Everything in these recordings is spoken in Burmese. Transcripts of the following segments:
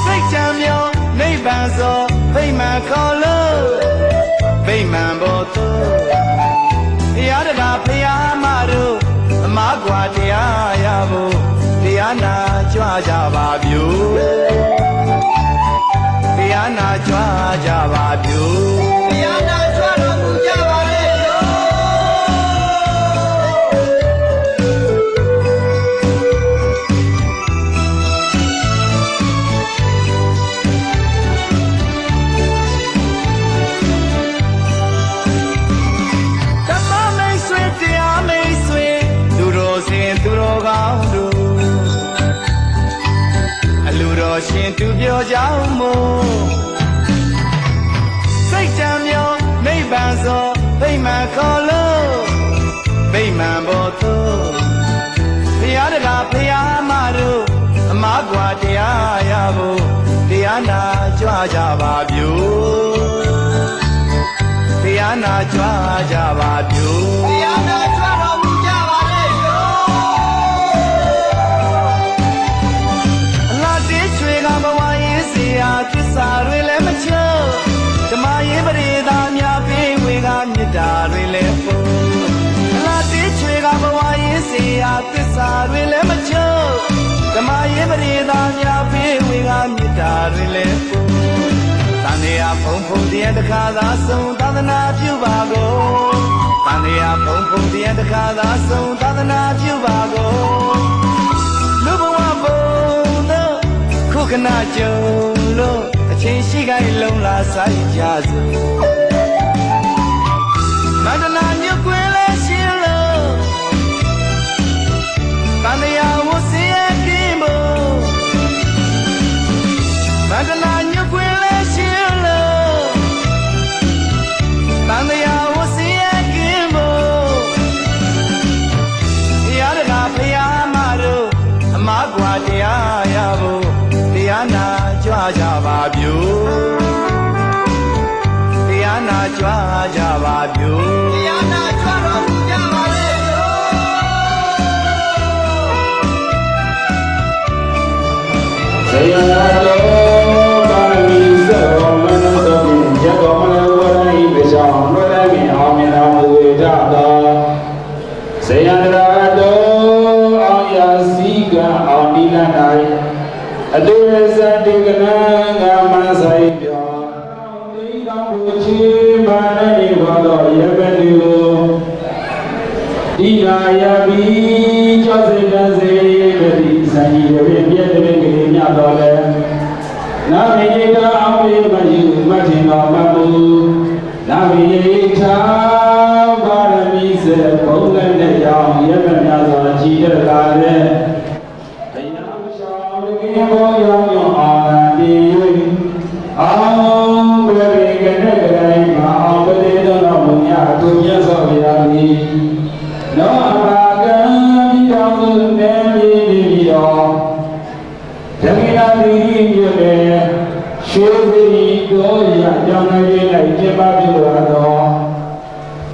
စိတ်ချမ်းမြောနိဗ္ဗာန်သောဗိမာန်ခေါ်လို့ဗိမာန်ဘောသူတရားတကာဖရာမတို့အမကွာတရားရဖို့တရားနာကြွကြပါဗျူတရားနာကြွကြပါဗျူတရားနာကြွတော်မူကြပါလေရှင်သူပြောကြောင်းမို့စိတ်ကြံမြောနိဗ္ဗာန်သောဗိမာန်ခေါ်လို့ဗိမာန်ဘောသူဘုရားတကာဖရာမတို့အမကွာတရားရဖို့တရားနာကြွကြပါဗျူတရားနာကြွကြပါဗျူတရားနာကြွတော်မူကြပါလေဘဝရေးစရာသစ္စာတွေလည်းမချုပ်ဓမ္မရေးပရိသတ်များပေးဝေကမေတ္တာတွေလည်းပို့အလားတေးချွေကဘဝရေးစရာသစ္စာတွေလည်းမချုပ်ဓမ္မရေးပရိသတ်များပေးဝေကမေတ္တာတွေလည်းပို့တန်တရားဖုံဖုံတရားတစ်ခါသာဆုံးသာသနာပြုပါကုန်တန်တရားဖုံဖုံတရားတစ်ခါသာဆုံးသာသနာပြုပါကုန်လူဘဝဘုံခုခဏကြုံလို့အချင်းရှိခိုင်းလုံးလာဆိုင်ကြစို့မန္တနာညွတ်ကွင်းလဲရှင်းလို့တန်တရားဝစီရဲ့ကင်းဖို့မန္တနာညွတ်ကွင်းလဲရှင်းလို့တန်တရားဝစီရဲ့ကင်းဖို့တရားတကာဖရာမတို့အမကွာတရားရဖို့တရားနာကြွကြပါဗျူတရားနာကြွကြပါဗျူတရားနာကြွတော်မူကြပါလေဇေယနာတော်ပါရမီစောမနုသောဖြင့်ရတောမနဝရဏိပဇောလွယ်လည်းမြင်အောင်မြင်တော်မူကြသောဇေယနာတော်အောင်ရာစီကအောင်ဒီလ၌အတေဇတိကနငါမဆိုင်ပြောဒီတော်မူချီးပါနေပါတော့ရပတိကိုဒီနာယပိကျောစေတစေတတိဆိုင်ရပြည့်ပြည့်တဲ့ကလေးများတော်လဲနာမည်ကြီးတော်အောင်ပြီးမယူမထင်တော်မမူနာမည်ကြီးသာပါရမီစေဘုံလည်းနဲ့ကြောင့်ရပများစွာကြည်တဲ့ကားနဲ့ဘောယောယောအာတိအောင်ဘယ်ကနဲ့ကြိုင်မအောင်ပတိတော်မူညာသူမြတ်စွာဘုရားသည်နောအဘာကံဒီတော်သူနေပြီးတော်ဓမ္မနာတိမြို့နယ်ရှေးစီတော်ရကြောင်းနေလိုက်ကျင်းပပြုတော်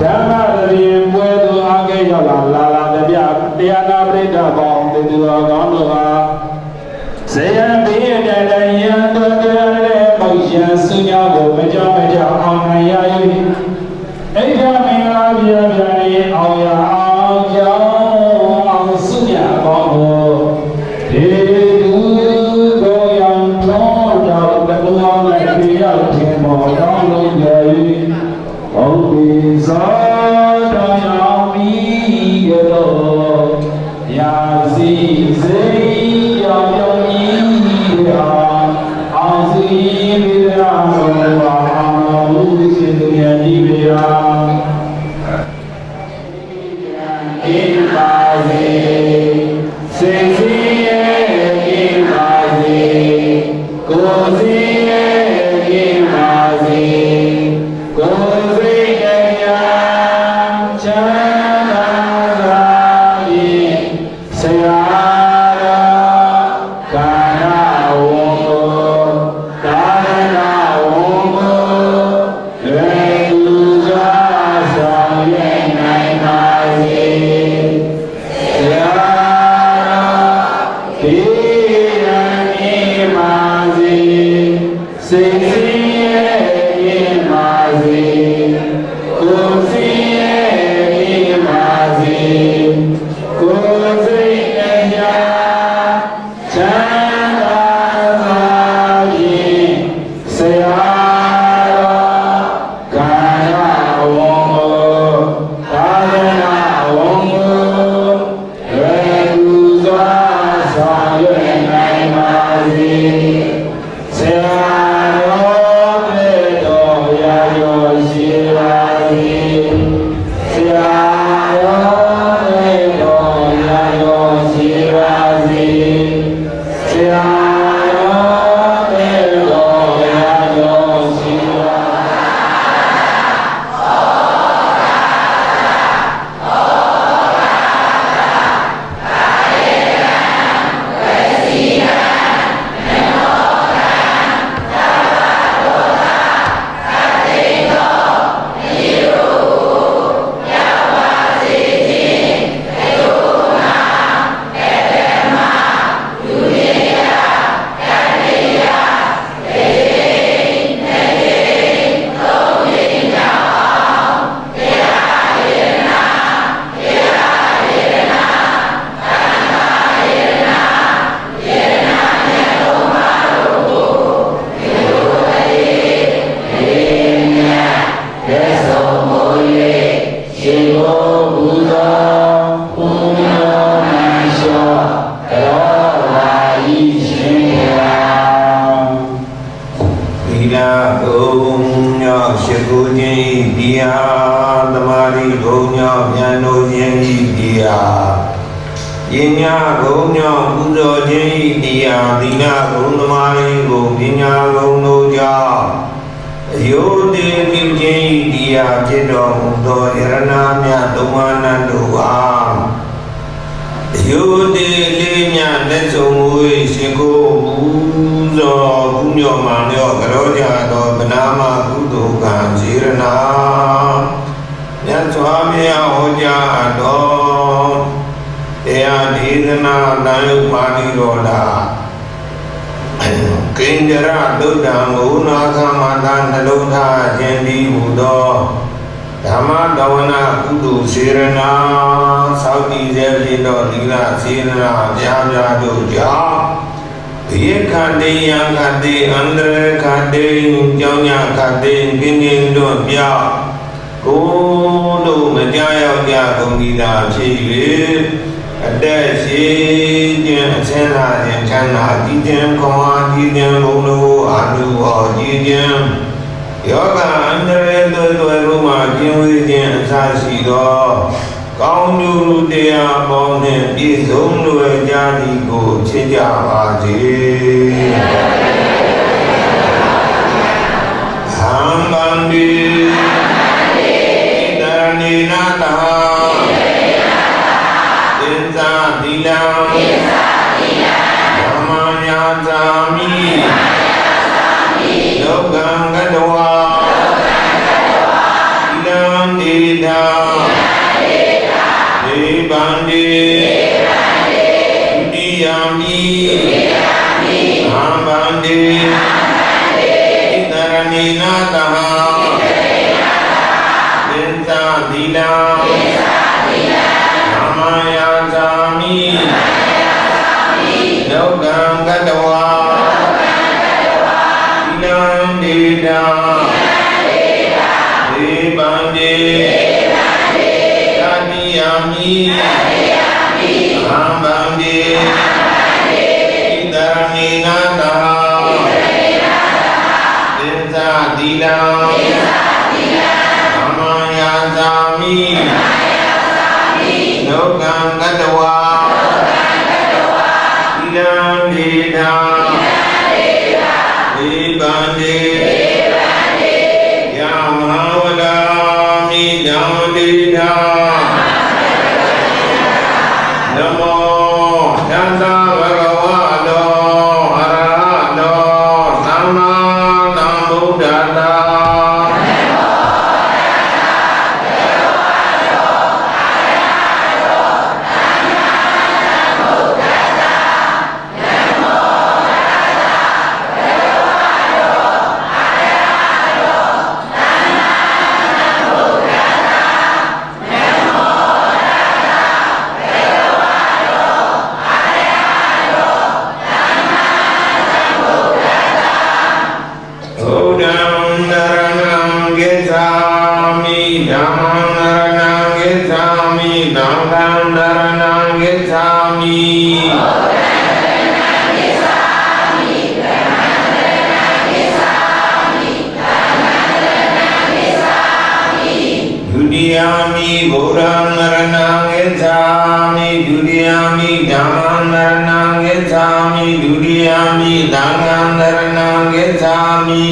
ဓမ္မရေပွဲသူအငယ်ရောက်လာတရားနာပရိသတ်ပေါင်းသူတော်ကောင်းတို့ဟာဇေယံဘေးတိုင်းတိုင်းရန်တော်တဲ့ပေါရန်ဆုညောကိုမကြောက်အောင်နိုင်ရ၏အိဋ္ဌမင်္ဂလာပြပြနေအောင်ရအောင်ကြောင်းအောင်ဆုညပေါင်းကိုဒီသူကိုယံတော်တော်တကူအောင်နဲ့ပြရောက်ခြင်းပေါ်တော်လုံးကြ၏ဘုံဒီသောတော်ရောက်ပြီးကြတော့ရာစီစေရောက်အောင်စီမိရာမောအောင်ဘုရားရှင်မြတ်ကြီးဗျာအိပါစေစေစီရဲ့အိပါစေကိုစီရဲ့အိပါစေကိုစိတ်တရားချမ်းသာသာ၏ဆရာYeah. dia tamari gonya piano jengi dia Inya gonya pujo jengi dia dina gon tamari go pinya gono ja Yode jengi dia jedo do irana mya domana doa Yode lemya nesomui siko buzo kunyo manyo karoja do benama kudu kanjirna Nyatwamya hoja do Ea didana dayu pari roda Kinjara dudang una kamata naludha jendi udo Dhamma dawana kudu sirana Saudi zebjido lila sirana jabja doja Ye khade yang khade andre khade Chao nya khade kinh do bia Cô đồ mà cha yao cha công ghi đà chi lý Để chi chuyện sen là chuyện chân là chi chuyện con hoa chi chuyện bông đô à đu họ chi chuyện Yo cả andre tôi mà chuyện với chuyện xa xỉ đó Con nhu tia bóng niệm đi giống nuôi cha đi cô chế cha bà chị Ham băng đi Ni nata Tinsa tilang Namanya sami Logang kadwa Tilang dida Dibandi Diyami Ambandi Itarani nata Dilang Namaya sami Logang kadwa Dilang dida Dibandi Kadiyami Ambandi Itarani nata Dinsa dilang Sami Logang kadwa Dilang dida Dibandi Ya Mahawadami Dhamdida Namo Tassa Bhagavato Arahato Samma Sambuddhassa Dudiyami Buddham Naranang Gacchami Dudiyami Dhammam Naranang Gacchami Dudiyami Dhammam Naranang Gacchami Dudiyami Buddham Naranang Gacchami Dudiyami Dhammam Naranang Gacchami Dudiyami Dhammam Naranang Gacchami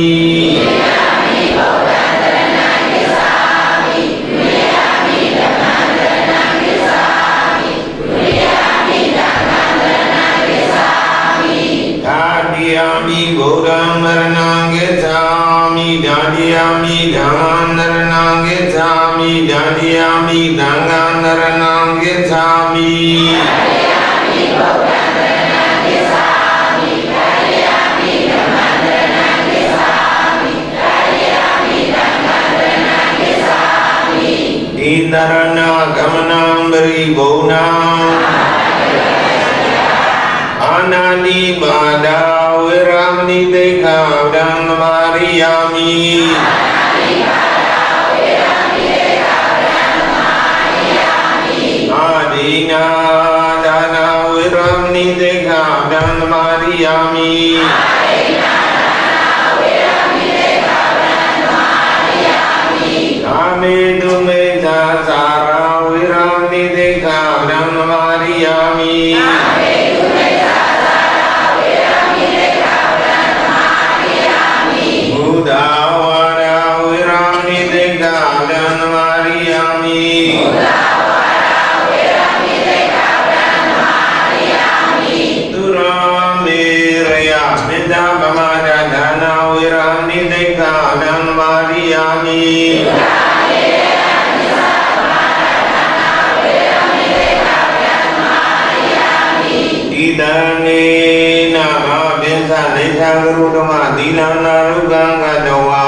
Dadiyami Buddham Naranang Gacchami Dadiyami Dhammam Naranang Gacchami Dadiyami Dhammam Naranang Gacchami Dadiyami Buddham Naranang Gacchami Dadiyami Dhammam Naranang Gacchami Dadiyami Dhammam Naranang Gacchami Dinarana Gamanam Bari Bonam Anani Bada Viramni Dekha Dhammariyami Adina Dana Viramni Dekha Dhammariyami Adina Dana Viramni Dekha Dhammariyami မေတုမိစ္ဆာသာရာဝိရာနိသိက္ခာဗြဟ္မမာရိယာမိဘုဒ္ဓဝါဒဝိရာနိသိက္ခာဗြဟ္မမာရိယာမိသူရမေရယမေတ္တာပမာဒဒါနာဝိရာနိသိက္ခာဗြဟ္မမာရိယာမိဣတံနေနာမပိသနေသံဂရုဓမ္မသီလနာရုကံကတဝါ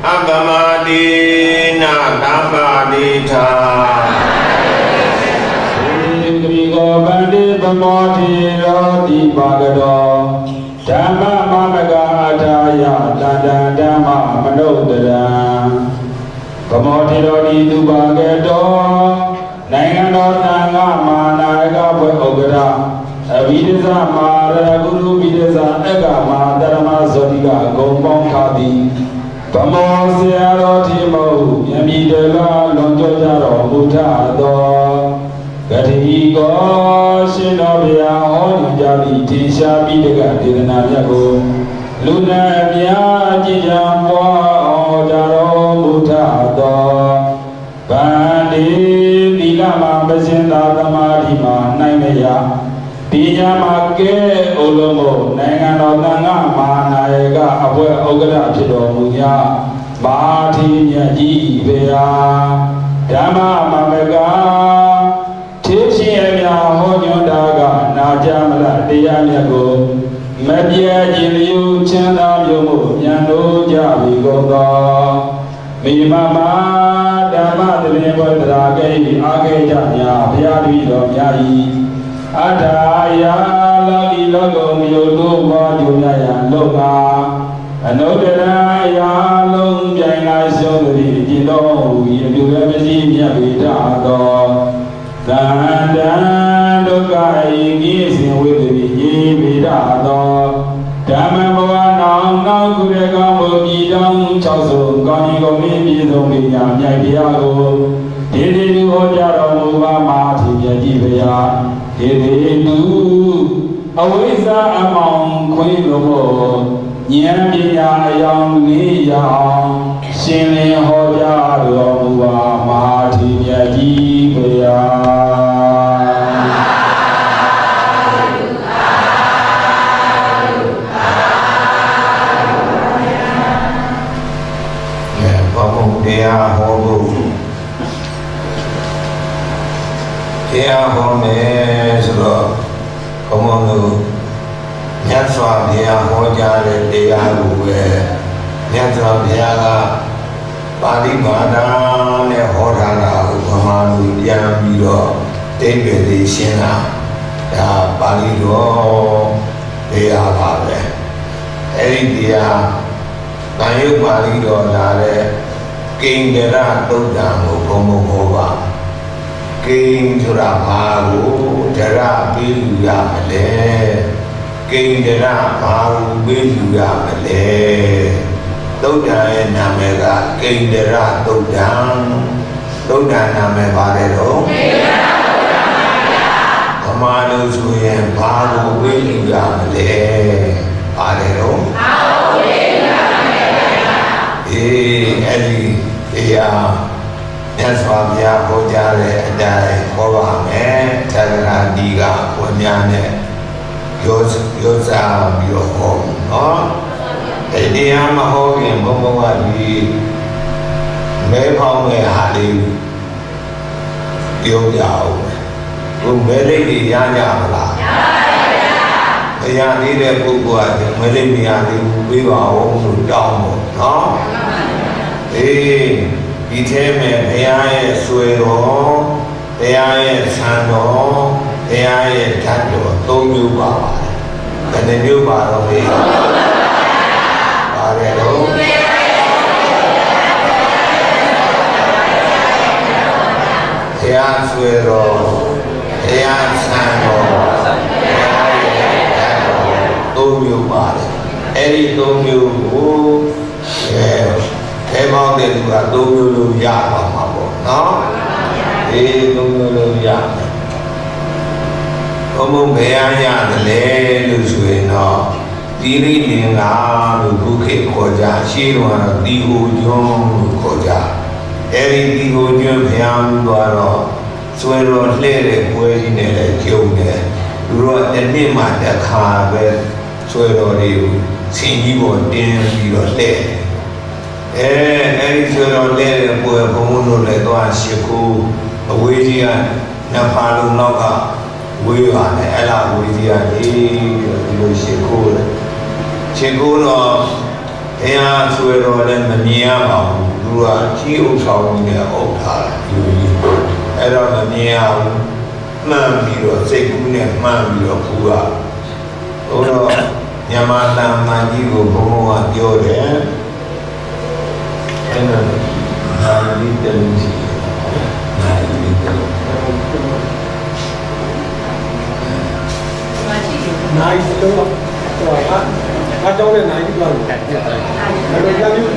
အပမတိနာသမ္ပါတိထာဧကိကောဗန္တိပမောတိရောတိပါကတောဓမ္မမမကအထာယတန္တံဓမ္မမနုဿရံပမောတိရောတိသူပါကတောနိုင်ငံတော်သံဃာမဟာနာယကဘွယ်ဥက္ကဋ္ဌအဘိဓဇမဟာရဂုရုဘိဓဇအက္ကမဟာတရမဇောတိကဂုံပေါင်းထားသည်ဗမောဆရာတော်တိမဟုမြမီတလာလွန်ကြောကြတော်မူထသောဂတိကောရှင်တော်ဗျာဟောညွှန်ကြားသည့်ထင်ရှားပြီးတကဒေသနာမြတ်ကိုလူနာအများအကြည်ကြံပွားအောင်ကြတော်မူထသောဗန္တိသီလမှာပစင်သာသမာဓိမှာနိုင်မရပညာမှာကဲအလုံးမို့နိုင်ငံတော်သံဃာမဟာနာယကအဘွယ်ဥက္ကဋ္ဌဖြစ်တော်မူရာမဟာသီမြတ်ကြီးဗျာဓမ္မမမကထေရှင်အမြဟောညွှန်တာကနာကြမလားတရားမြတ်ကိုမပြည့်ခြင်းလျူချမ်းသာမျိုးမို့ပြန်လို့ကြပြီကုန်သောမိမမဓမ္မတလင်ဘဝတရားကဲ့အာကေကြများဘုရားတပည့်တော်များ၏အထာယာလောကီလောကုံမြို့တို့ဘာကြုံရရန်လောကအနုတ္တရာယာလုံးပြိုင်လာရှုံးသည်ဒီတော်ဟူ၏ပြုလည်းမရှိမြတ်ပေတတ်သောသန္တံဒုက္ခဤကိစဉ်ဝိသေတိဤပေတတ်သောဓမ္မဘဝနောက်ကုရကောင်းဘုပြည်တောင်း6စုံကောင်းကြီးကောင်းမင်းပြည်စုံပညာမြိုက်တရားကိုဒီဒီလူဟောကြားတော်မူပါမှာသီမြတ်ကြီးဗျာဒီဒီလူအဝိဇ္ဇာအမောင်ခွေးလို့ဉာဏ်ပညာအယောင်လေးရအောင်ရှင်လင်းဟောကြားတော်မူပါမှာသီမြတ်ကြီးဗျာတရားဟောဖို့တရားဟောမယ်ဆိုတော့ဘုံဘုံတို့မြတ်စွာဘုရားဟောကြားတဲ့တရားကိုပဲမြတ်စွာဘုရားကပါဠိဘာသာနဲ့ဟောထားတာကိုဗမာလူပြန်ပြီးတော့တိတ်ပဲလေးရှင်းတာဒါပါဠိတော်တရားပါပဲအဲ့ဒီတရားတန်ရုပ်ပါဠိတော်လာတဲ့ကိဉ္ဒရသုတ်တံကိုဘုံဘုံဟောပါကိဉ္ဆိုတာဘာကိုဒရပေးလူရမလဲကိဉ္ဒရဘာကိုပေးလူရမလဲသုတ်တံရဲ့နာမည်ကကိဉ္ဒရသုတ်တံသုတ်တံနာမည်ပါတယ်တော့ကိဉ္ဒရသုတ်တံပါဗျာဗမာလို့ဆိုရင်ဘာကိုပေးလူရမလဲပါတယ်တော့ဘာကိုပေးလူရမလဲအဲ့ဒီတရားမြတ်စွာဘုရားဟောကြားတဲ့အတိုင်းဟောပါမယ်သက္ကရာဒီကဘုရားနဲ့ရောစားပြီးတော့ဟောနော်ဒီတရားမဟောခင်ဘုံဘုံကဒီမဲဖောင်းတဲ့ဟာလေးပြောကြအောင်ဘုမဲလိတ်တွေရကြမလားရပါဗျာမရသေးတဲ့ပုဂ္ဂိုလ်ကမဲလိတ်မရသေးဘူးပြေးပါဦးလို့တောင်းပေါ့နော်ဒီထဲမှာဘုရားရဲ့ဆွေတော်ဘုရားရဲ့ဆံတော်ဘုရားရဲ့ဓာတ်တော်၃မျိုးပါပါတယ်ဘယ်နှမျိုးပါတော့လဲပါတယ်တော့ဘုရားဆွေတော်ဘုရားဆံတော်ဘုရားရဲ့ဓာတ်တော်၃မျိုးပါတယ်အဲ့ဒီ၃မျိုးကိုဘ thế bao tiền là tôi luôn già mà bộ nó thì tôi luôn già có một bé nhà thì lẽ lưu suy nó đi đi liền là lưu bút khế khó ra xí luôn là đi hồ chung khó ra thế đi hồ chung phải ăn đồ đó xuôi rồi lẽ để quay đi này để kêu này rồi đếnနေ့mà đã khá về xuôi rồi đi xin đi bộ tiền đi rồi lẽ đi xuôi rồi lẽ để quay không muốn lại toàn xí cô quay gì à nằm phá luôn nó cả quay vào này là quay gì à đi rồi xí cô nó thế à xuôi rồi lên mình nhớ vào rồi chỉ ôm sau mình là ôm thả rồi đó là nhớ mang đi rồi xây cũ này mang đi rồi phù à đó nhà mà làm mà đi rồi không có tiêu đấy thế là hai đi tên gì hai đi tên này đúng không rồi á trong này này cái lần rồi ra như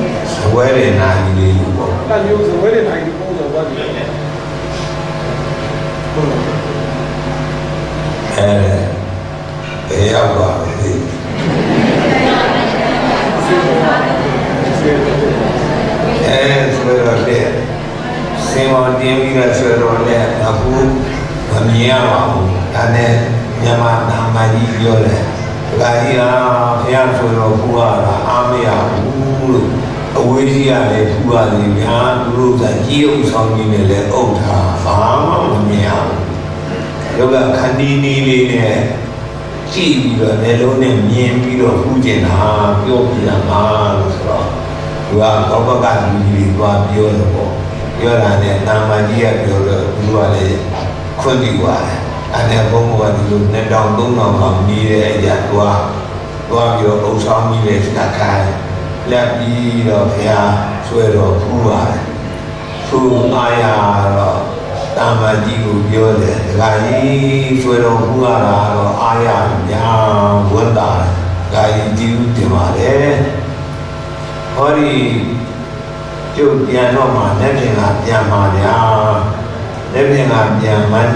quay để này đi luôn ra như rồi quay để này thì không giờ qua để ao vào thì xuôi rồi đấy xem mà tìm đi ra xuôi rồi đấy là phú mà nhớ vào anh em nhà mà làm mà đi vô đấy cái gì à phía xuôi rồi phú à là am ya phú rồi quay gì à để phú à thì nhà lúc ra chiếu xong như này là ôn thà phá mà nhớ lúc là khăn đi đi này chỉ vì là để lúc này miên vì là phu tiền hà biểu vì là mà rồi và có cái gì qua biểu là bộ biểu là này nam mà đi biểu là biểu là khôn đi qua anh em không có gì nên đồng đúng nào không đi để giải qua biểu ông xong như vậy là cái là đi rồi phải xuôi rồi phu ai rồi tam mà đi của biểu là cái xuôi rồi phu rồi ai nhà vấn đề cái gì thì mà đấy hồi chỗ tiền nó mà nếu như là tiền mà nếu như là tiền mình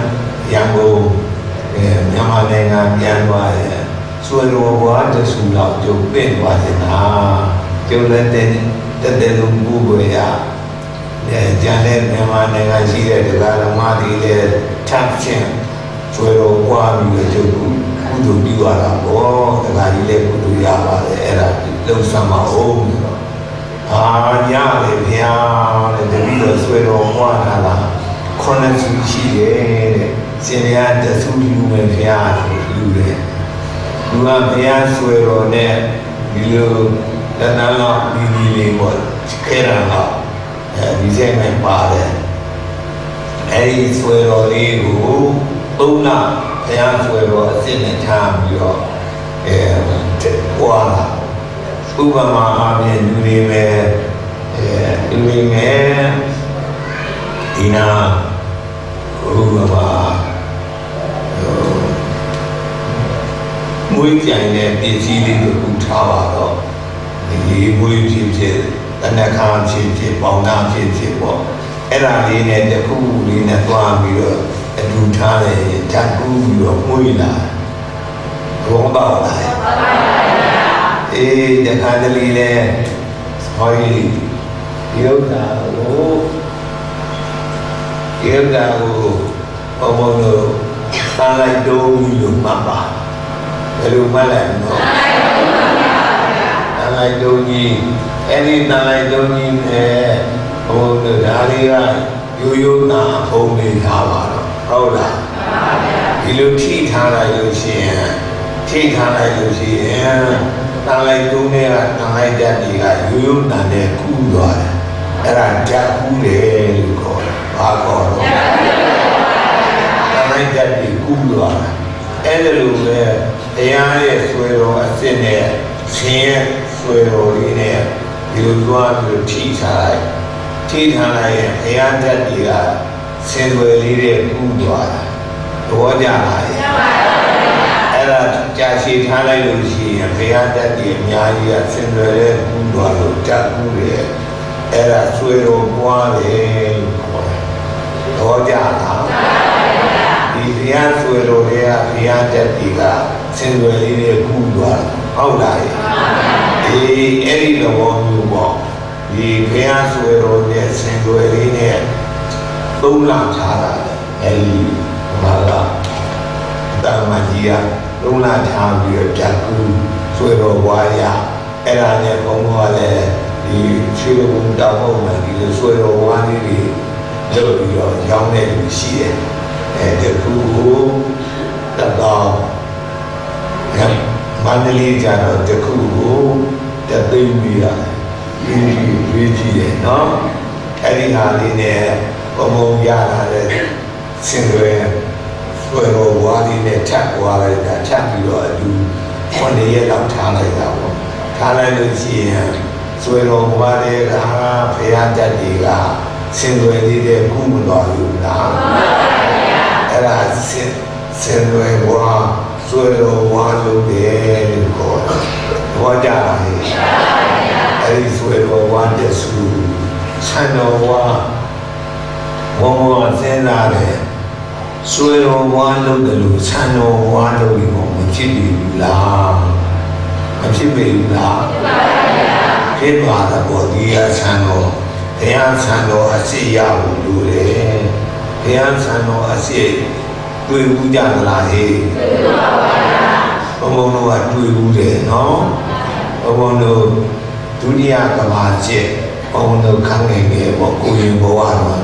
yang go nhà mà này là tiền qua xuôi rồi qua cho sung lão chỗ bên qua thì chỗ lên đến luôn bu về cho nên nhà mà này là gì đấy là mà đi để tham chiến xuôi rồi qua mình chỗ kudu đi vào là bố là đi lên kudu ya vào để là lâu sáng mà ôm nhà để phía để đi rồi xuôi rồi qua là con em suy chi đấy xin nhà để suy lưu về phía lưu đấy lưu phía xuôi rồi nè lưu là nó đi lên một cái là nó đi xem này ba đấy ấy xuôi rồi đi ngủ tung nào thế anh xuôi rồi xin này tham rồi qua là mà miền núi về thì nào mà mũi chạy này bị gì đi được cũng tháo vào đó thì mũi chìm anh ta khám chìm bóng nam chìm bỏ cái là đi này để khu đi này toa bị rồi đủ thà này chăn khu bị rồi mũi là không bảo lại để khai đi này hỏi yếu ra ông ông rồi ta lại đâu đi được mà bà cái lúc mà lại nó ta lại đâu gì em đi ta lại đâu gì nè ông rồi ra đi ra yêu na ông đi thả vào đó đâu là cái lúc thi thả lại rồi gì ta lại đâu nè ta lại ra đi ra yêu na nè cú rồi era cha cú để gọi bà gọi đó ta lại ra đi cú rồi em là lúc này thế ai xuôi rồi xin nè xin xuôi rồi đi nè điều doan điều thi thả lại thế anh ra đi ra xin xuôi đi để cú rồi đó ra lại era cha si thả lại rồi gì thế anh ra đi nhà gì xin xuôi để cú rồi cha cú để era suero buone roja la di via suero dia via jatika sinweli ne ku twaဟုတ်လားအဲ့ဒီသဘောမျိုးပေါ့ဒီvia suero နဲ့sinweli နဲ့သုံးလထားတာအဲ့ဒီမှာလာတာမကြီးကသုံးလထားပြီးတော့ဓာတ်ကူဆွဲတော်ဝါရအဲ့ဒါနဲ့ဘုံကလည်းဒီချွေးဘုံတောင်းဖို့မှဒီလိုဆွဲတော်ဝါလေးတွေလုပ်ပြီးတော့ရောင်းနေလို့ရှိတယ်အဲဒီကူကိုတတော်မန္တလေးကျတော့တခုကိုတသိမ့်ပြီးရတယ်ပြီးကြည့်တယ်နော်အဲ့ဒီဟာလေးနဲ့ဘုံရလာတဲ့စင်တွေဆွဲတော်ဝါလေးနဲ့ထပ်ဝါလိုက်တာထပ်ပြီးတော့အတူ9ရက်လောက်ထားလိုက်တာပေါ့ထားလိုက်လို့ရှိရင်ဆွဲတော်ဝါတဲ့ကဖရာတက်တွေကစင်တွေလေးတဲ့ကုမတော်ဘူးလားအဲ့ဒါစင်တွေဝါဆွဲတော်ဝါလို့တယ်လို့ခေါ်တယ်ဘောကြတာဟဲ့အဲ့ဒီဆွဲတော်ဝါတဲ့စုဆန်တော်ဝါဘုံဘစဉ်းစားတယ်ဆွေတော်ဝါလို့တယ်လို့ဆန်တော်ဝါလို့ဒီကောင်မဖြစ်ဘူးလားမဖြစ်ပေဘူးလားဖြစ်ပါတော့ဘောဒီရဆန်တော်တရားဆန်တော်အစစ်ရဖို့လိုတယ်တရားဆန်တော်အစစ်တွေ့ဘူးကြလားဟေးတွေ့ပါပါဘုံဘုံတို့ကတွေ့ဘူးတယ်နော်ဘုံဘုံတို့ဒုတိယကဘာချက်ဘုံဘုံတို့ခံနေတယ်ပေါ့ကိုရင်ဘဝတော့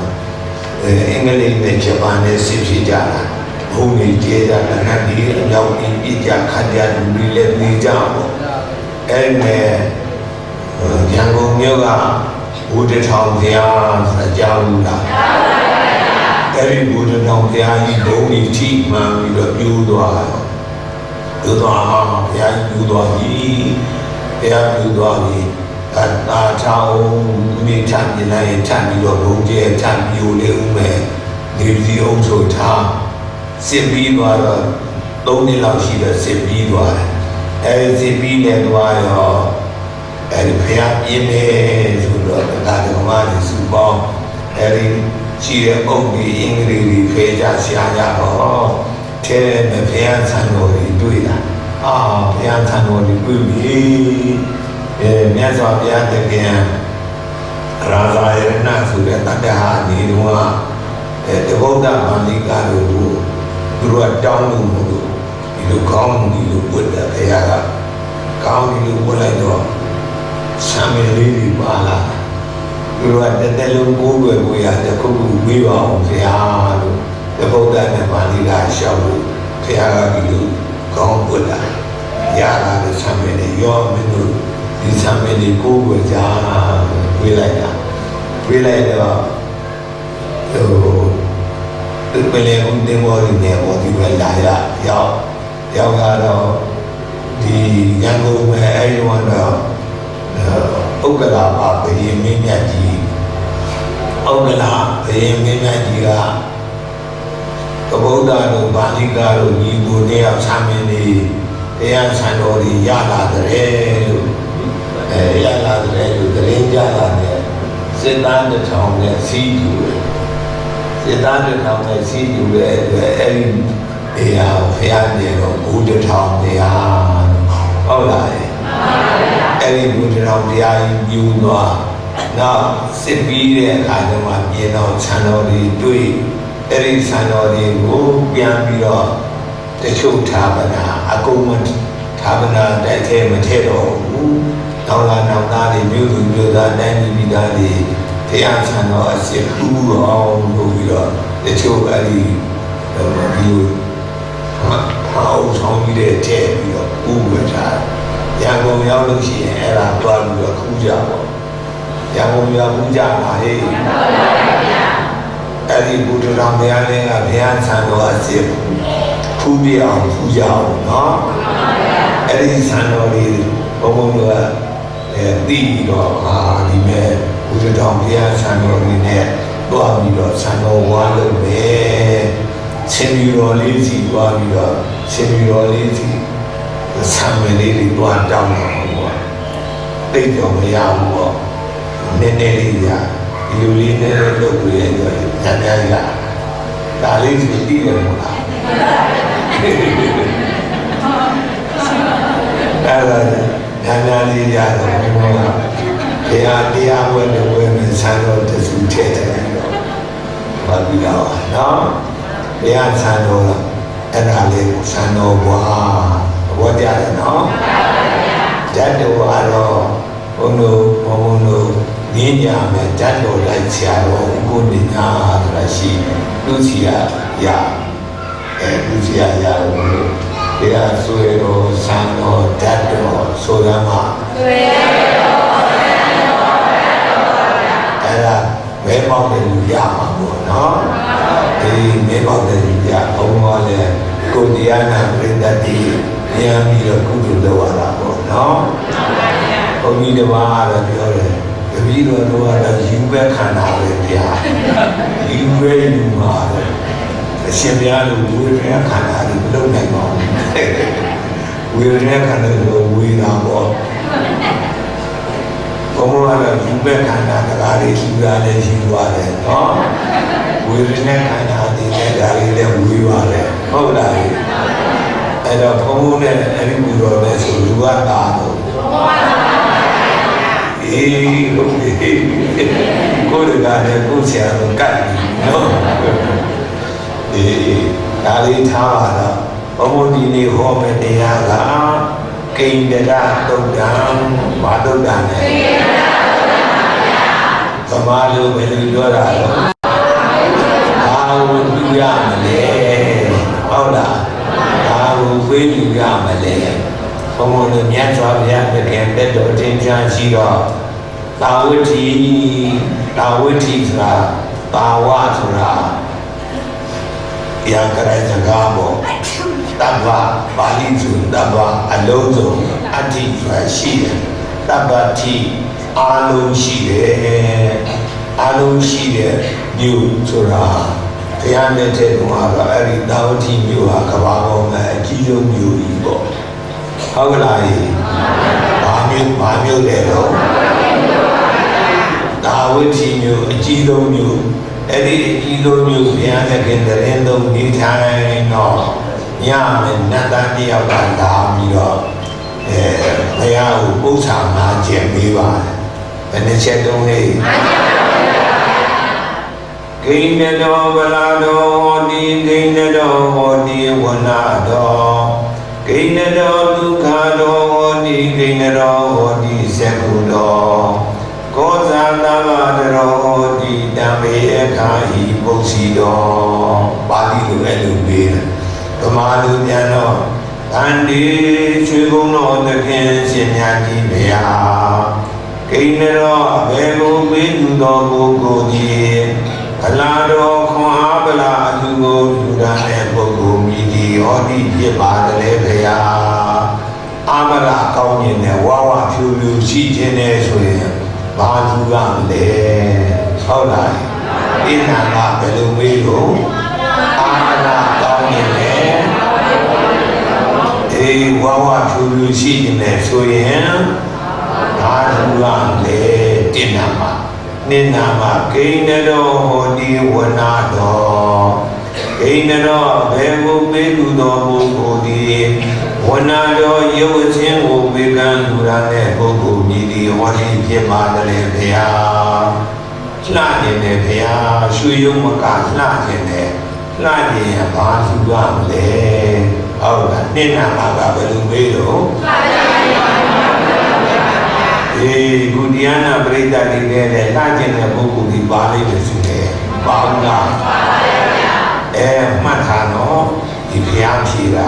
အင်္ဂလိပ်နဲ့ဂျပန်နဲ့စစ်ဖြစ်ကြတာဘုံကြီးကျေကြတာနဲ့ဒီအမြောက်ကြီးပြကြခတ်ကြလူတွေလည်းနေကြပေါ့အဲ့နဲ့ရန်ကုန်မြို့ကဘုဒ္ဓထောင်ဘုရားဆိုတာကြားဘူးလားအဲ့ဒီဘုဒ္ဓထောင်ဘုရားကြီးဘုံကြီးထိမှန်ပြီးတော့ပြိုးသွားတယ်ပြိုးသွားဘုရားကြီးပြိုးသွားပြီဘုရားပြိုးသွားပြီတာချောင်းမိချမ်းပြလိုက်ချမ်းပြီးတော့ဘုံကျဲချမ်းပြိုလေဦးမယ်ဒီစီအောင်ဆိုထားစစ်ပြီးသွားတော့3နှစ်လောက်ရှိတဲ့စစ်ပြီးသွားတယ်အဲဒီစစ်ပြီးနေသွားရောအဲဒီဖျားပြင်းနေဆိုတော့ဒါကမှဒီစုပေါင်းအဲဒီရှိတဲ့အုပ်ကြီးအင်္ဂလိပ်ကြီးဖေးကြရှားကြတော့ထဲနဲ့ဖျားဆန်တော်ကြီးတွေ့တာဖျားဆန်တော်ကြီးတွေ့ပြီမြတ်စွာဘုရားတကယ်ရာဇာယနာဆိုတဲ့တတ္တဟာဒီတော့တဗုဒ္ဓဗန္ဓိကတို့သူတို့တောင်းလို့ဒီလိုကောင်းဒီလိုဝတ်တယ်ဘုရားကကောင်းဒီလိုဝတ်လိုက်တော့ဆံမေလေးတွေပါလာသူတို့ကတက်တက်လုံးကိုးွယ်ကိုရတခုခုဝေးပါအောင်ဘုရားလို့တဗုဒ္ဓနဲ့ဗန္ဓိကရှောက်လို့ဘုရားကဒီလိုကောင်းဝတ်တာရလာတဲ့ဆံမေလေးရောမင်းတို့ဒီဆံမေလေးကိုးွယ်ကြဝေးလိုက်တာဝေးလိုက်တော့ပလေဦးတင်မောရီနဲ့ဘောဒီဝဲလာရောက်တော့ဒီရန်ကုန်မှာအဲဒီတော့ဥက္ကလာပါဘယင်းမင်းမြတ်ကြီးဥက္ကလာဘယင်းမင်းမြတ်ကြီးကကဗုဒ္ဓတို့ဗာလိကာတို့ညီကိုတယောက်ဆံမင်းလေးတရားဆံတော်ကြီးရလာတဲ့လို့ရလာတဲ့လို့တရင်ကြလာတဲ့စစ်သားတစ်ထောင်နဲ့စီးကျူစစ်သားတစ်ထောင်နဲ့စီးကျူတဲ့အတွက်အဲ့ဒီတရားဖျားနေတော့ဘုဒ္ဓထောင်တရားဟုတ်လားအဲ့ဒီဘုဒ္ဓထောင်တရားကြီးယူသွားနောက်စစ်ပြီးတဲ့အခါကျမှပြင်တော့ဆံတော်ကြီးတွေ့အဲ့ဒီဆံတော်ကြီးကိုပြန်ပြီးတော့တချို့ဌာပနာအကုန်မဌာပနာတိုက်ထဲမထည့်တော့ဘူးနောက်လာနောက်သားတွေမြို့သူမြို့သားတိုင်းပြည်ပြည်သားတွေတရားဆံတော်အစစ်ကူအောင်လုပ်ပြီးတော့တချို့အဲ့ဒီဟောင်းဆောင်ပြီးတဲ့ထဲပြီးတော့ဥပ္ပဒါရန်ကုန်ရောက်လို့ရှိရင်အဲ့ဒါတွားပြီးတော့ခူးကြပေါ့ရန်ကုန်ရောက်ခူးကြပါလေအဲ့ဒီဘုဒ္ဓတော်ဘုရားလည်းကဘုရားဆံတော်အစစ်ခူးပြအောင်ခူးကြအောင်နော်အဲ့ဒီဆံတော်လေးဘုံဘုံတို့ကသိပြီးတော့ဒီမဲ့ဘုဒ္ဓတော်ဘုရားဆံတော်လေးနဲ့တွားပြီးတော့ဆံတော်ဝါလို့ပဲရှင်ပြီးတော်လေးစီတွားပြီးတော့ရှင်ပြီးတော်လေးစီဆံမလေးတွေတွားတောင်းတာပေါ့တိတ်တော့မရဘူးပေါ့ nè nè đi ra yêu lý nè đâu quỳ rồi nhà nhà ra cả lý thì đi rồi một là nhà nhà đi ra rồi thì à quên được quên mình sang rồi thì xuống chết rồi mà bây giờ đó thì anh sang rồi anh ra liền sang rồi quá giá rồi nó giá đồ à rồi ông nó nhìn nhà mình giá đồ lại xia rồi cũng đi nhà là gì lúc xia ya lúc xia ya thì à xuôi rồi sang rồi giá đồ xuôi ra mà là mấy mong để già mà nó thì mấy mong để già ông nói là cô đi ăn bên đó thì nhà mình là cũng được đâu à nó ông đi đâu à là điều này cái gì đó đâu là yêu bé khăn nào vậy ya yêu bé yêu mà xem ra là yêu bé khăn nào thì lâu này mà yêu bé khăn nào là yêu nào mà ông nói là yêu bé khăn nào là cái gì ra là yêu vào đấy nó yêu bé khăn nào thì cái gì là yêu vào đấy không làအဲ့တော့ဘုံဘုံနဲ့အဲ့ဒီပူတော်နဲ့ဆိုလူကတာတော့အေးဟုတ်ပြီကိုယ်ကလည်းကိုယ်ဆရာကိုကတ်ပြီနော်အေးဒါလေးထားပါတော့ဘုံဘုံဒီနေ့ဟောမယ့်တရားကကိန္ဒရာတုတ်တံဘာတုတ်တံလဲသမားလိုပဲလူပြောတာတော့ဘာလို့ပြရမလဲဟုတ်လားဝေးလူရမလဲဘုံဘုံတို့မြတ်စွာဘုရားတကယ်တက်တော်ထင်ရှားရှိတော့သာဝတိဆိုတာဘာဝဆိုတာတရားကြတဲ့စကားပေါ့တဗ္ဗပါဠိဆိုတဗ္ဗအလုံးစုံအတ္တိဆိုတာရှိတယ်တဗ္ဗတိအာလုံးရှိတယ်အာလုံးရှိတဲ့မြို့ဆိုတာဘုရားနဲ့တဲ့ကောင်ကတော့အဲ့ဒီတာဝတိမြို့ဟာကဘာပေါ်မှာအကြီးဆုံးမြို့ကြီးပေါ့ဟုတ်ကလားဘာမြို့လဲတော့တာဝတိမြို့အကြီးဆုံးမြို့အဲ့ဒီအကြီးဆုံးမြို့ဘုရားနဲ့ခင်တဲ့ရင်သုံးနေထိုင်တော့ညမယ်နတ်သားတယောက်ကလာပြီးတော့ဘုရားကိုပု္ပ္ပာမှာကျင့်ပေးပါတယ်ဘယ်နှချက်တုံးလဲကိန္နတောဗလာတောဟောတိကိန္နတောဟောတိဝနာတောကိန္နတောဒုက္ခတောဟောတိကိန္နတောဟောတိသက္ခုတောကောဇာတဗ္ဗတရောဟောတိတံမေအခါဟိပု္ပ္စီတောပါဠိလိုအဲ့လိုပေးတယ်ဗမာလူပြန်တော့တန်ဒီချွေကုန်းတော်သခင်ရှင်မြတ်ကြီးဗျာကိန္နတောအဘေကိုပေးသူတော်ပုဂ္ဂိုလ်ကြီးဗလာတော်ခွန်အားဗလာအသူကိုလူရတဲ့ပုဂ္ဂိုလ်မြည်ဒီဟောတိဖြစ်ပါတယ်ဗျာအာမရကောင်းခြင်းနဲ့ဝါဝဖြူဖြူရှိခြင်းနဲ့ဆိုရင်ဘာလူရမလဲဟုတ်လားဒီနာကဘယ်လိုမေးလို့အာမရကောင်းခြင်းနဲ့ဒီဝါဝဖြူဖြူရှိခြင်းနဲ့ဆိုရင်ဘာလူရမလဲဒီနာမှာနိနာမကိန္နတောဟောတိဝနာတောကိန္နတောဘေဘုပေလူတော်ပုဂ္ဂိုလ်သည်ဝနာတော်ရုပ်ချင်းကိုဝေကံလူရတဲ့ပုဂ္ဂိုလ်မြည်သည်ဟောတိဖြစ်ပါတယ်ဗျာလှခြင်းနဲ့ဗျာရွှေရုံမကလှခြင်းနဲ့လှခြင်းဘာလူရမလဲဟုတ်လားနိနာမကဘယ်လိုမေးတော့ကုတရားနာပရိသတ်တွေနဲ့လှကျင်တဲ့ပုဂ္ဂိုလ်ဒီပါလိမ့်မယ်ဆိုတယ်ပါဘူးလားမှတ်ထားတော့ဒီဘုရားဖြေတာ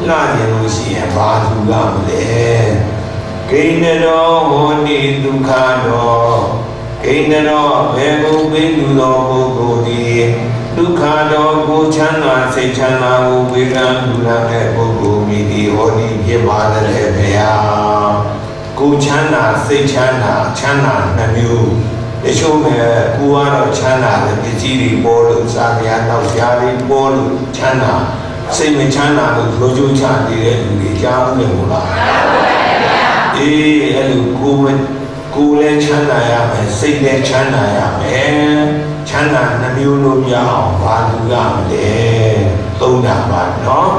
လှကျင်လို့ရှိရင်ဘာသူကမလဲကိန္နတောဟောတိဒုက္ခတောကိန္နတောဘေဘုပိလူသောပုဂ္ဂိုလ်ဒီဒုက္ခတောကိုချမ်းသာစိတ်ချမ်းသာကိုဝေကံလူရတဲ့ပုဂ္ဂိုလ်မြည်ဒီဟောတိဖြစ်ပါတယ်ဘုရားကိုချမ်းသာစိတ်ချမ်းသာနှမျိုးတချို့မဲ့ကိုကတော့ချမ်းသာတဲ့ပစ္စည်းတွေပေါ်လို့စားကြတော့ကြားတွေပေါ်လို့ချမ်းသာစိတ်မချမ်းသာလို့လိုချိုးချနေတဲ့လူတွေကြားဘူးလေမို့လားအေးအဲ့လိုကို ကိုယ်လည်းချမ်းသာရမယ်စိတ်လည်းချမ်းသာရမယ်ချမ်းသာနှမျိုးလုံးရအောင်ဘာလို့ရမလဲသုံးတာပါနော်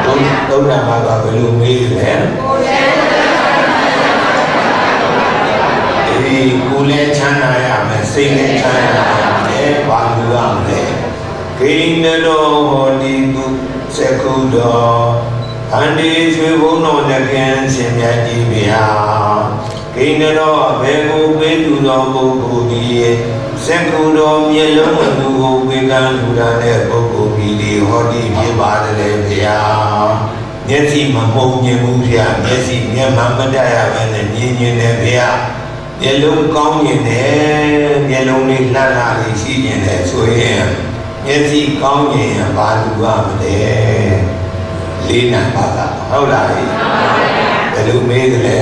သုံးတာပါကဘယ်လိုမေးလဲဒီကိုယ်လည်းချမ်းသာရမယ်စိတ်လည်းချမ်းသာရမယ်ဘာလို့ရမလဲကိန္နရောဟောတိတုသက္ခုတော်အန္တိရွှေဘုံတော်တကင်းရှင်မြတ်ကြီးဗျာကိန္နရောဘေကိုပေးသူတော်ပုဂ္ဂိုလ်ဒီသက္ခုတော်မျက်လုံးမလူကိုပေးကမ်းလူတာတဲ့ပုဂ္ဂိုလ်ကြီးဒီဟောတိဖြစ်ပါတယ်ဗျာမျက်စိမမှုံမြင်ဘူးဗျာမျက်စိမျက်မှန်မတတ်ရဘဲနဲ့မြင်နေတယ်ဗျာမျက်လုံးကောင်းမြင်တယ်မျက်လုံးလေးလှလှလေးရှိနေတယ်ဆိုရင်မျက်စိကောင်းမြင်ရင်ဘာလူရမလဲလေးနံပါတ်ကဟုတ်လားဘယ်လိုမေးကြလဲ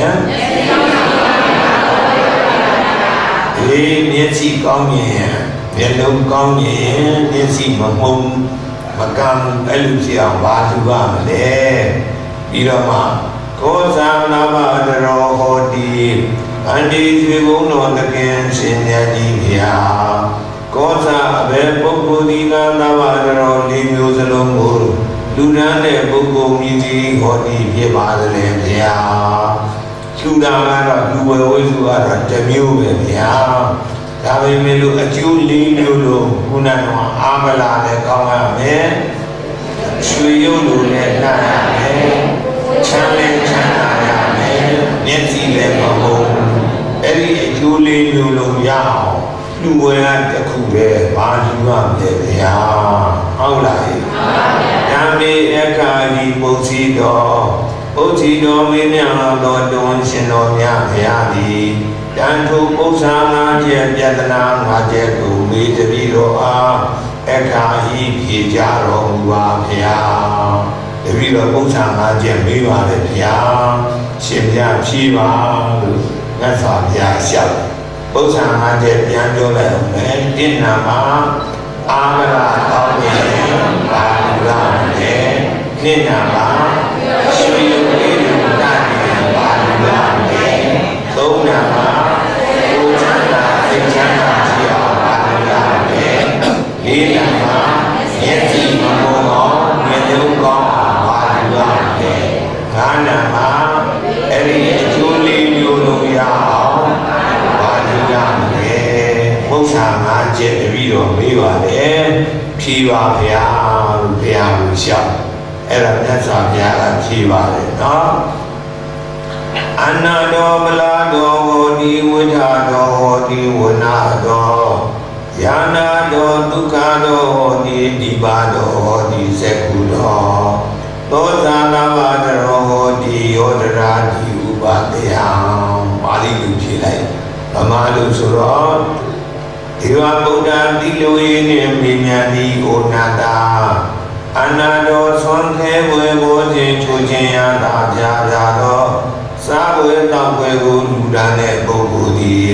ဒီမျက်စိကောင်းမြင်ရင်မျက်လုံးကောင်းမြင်ရင်မျက်စိမမှုံမကံအဲ့လိုဖြစ်အောင်ဘာလူရမလဲပြီးတော့မှကောဇာနာဘတရောဟောတိအန္တိရွှေဘုံတော်တကင်းရှင်မြတ်ကြီးဗျာကောဇာအဘယ်ပုဂ္ဂိုလ်ဒီကနာဘတရောလေးမျိုးစလုံးကိုလူရန်တဲ့ပုဂ္ဂိုလ်မြည်ကြီးဟောတိဖြစ်ပါတယ်ဗျာလူတာကတော့လူဝဲဝိစုကတော့တစ်မျိုးပဲဗျာဒါပေမဲ့လို့အကျိုးလေးမျိုးလို့ခုနကအာမလာနဲ့ကောင်းရမယ်ရွှေရုပ်လိုနဲ့နှံ့ရမယ်ချမ်းလည်းချမ်းသာရမယ်မျက်စိလည်းမဟုတ်အဲ့ဒီအကျိုးလေးမျိုးလုံးရအောင်လူဝဲကတစ်ခုပဲဘာလူရမလဲဗျာဟုတ်လားဟုတ်ပါဗျာဓမ္မေအခါဒီပုတ်စီတော်ပုတ်စီတော်မင်းများတော်တွန်းရှင်တော်များဖရာသည်တန်ထုပု္ပ္ပာငါကျက်ပြတနာငါကျက်ကိုမေတ္တပိတော်အားအခါဤဖြေကြတော်မူပါဖရာတပည့်တော်ပု္ပ္ပာငါကျက်မေးပါလေဖရာရှင်ပြဖြေပါလို့ငါစွာဖရာလျှောက်ပု္ပ္ပာငါကျက်ပြန်ပြောလိုက်အောင်မယ်တင်းနာမှာအာမရာကောင်းနေပါလူရမယ်နိနာမှာရွှေရုပ်လေးလူနာနေပါလူရမယ်သုံးနာမှာကိုချမ်းသာစိတ်ချမ်းသာကြည့်အောင်ပါလူရမယ်လေးနာမှာမျက်စိမပေါ်အောင်မျက်လုံးကောင်းအောင်ပါလူရမယ်ငါးနာမှာအဲ့ဒီအကျိုးလေးမျိုးလုံးရအောင်ပါလူရမယ်ဘုရားငါကျက်တပြီးတော့မေးပါလေဖြေပါဗျာလို့ဘုရားကိုလျှောက်အဲ့ဒါမြတ်စွာဘုရားကဖြေပါတယ်နော်အနာတော်မလာတော်ဟောတိဝိထတော်ဟောတိဝနာတော်ယာနာတော်ဒုက္ခတော်ဟောတိဒီပါတော်ဟောတိဇက္ခုတော်သောဇာနာဘတရောဟောတိယောဒရာတိဥပတေယံပါဠိလိုဖြေလိုက်ဗမာလိုဆိုတော့ဒေဝဗုဒ္ဓတိလိုရင်းနဲ့မြင်မြန်သည်ဩနာတာအနာတော်ဆွမ်းခဲဝေဘောခြင်းချိုခြင်းရတာပြာပြာတော့စားဝေတောက်ဝေကိုလူဒန်းတဲ့ပုဂ္ဂိုလ်သည်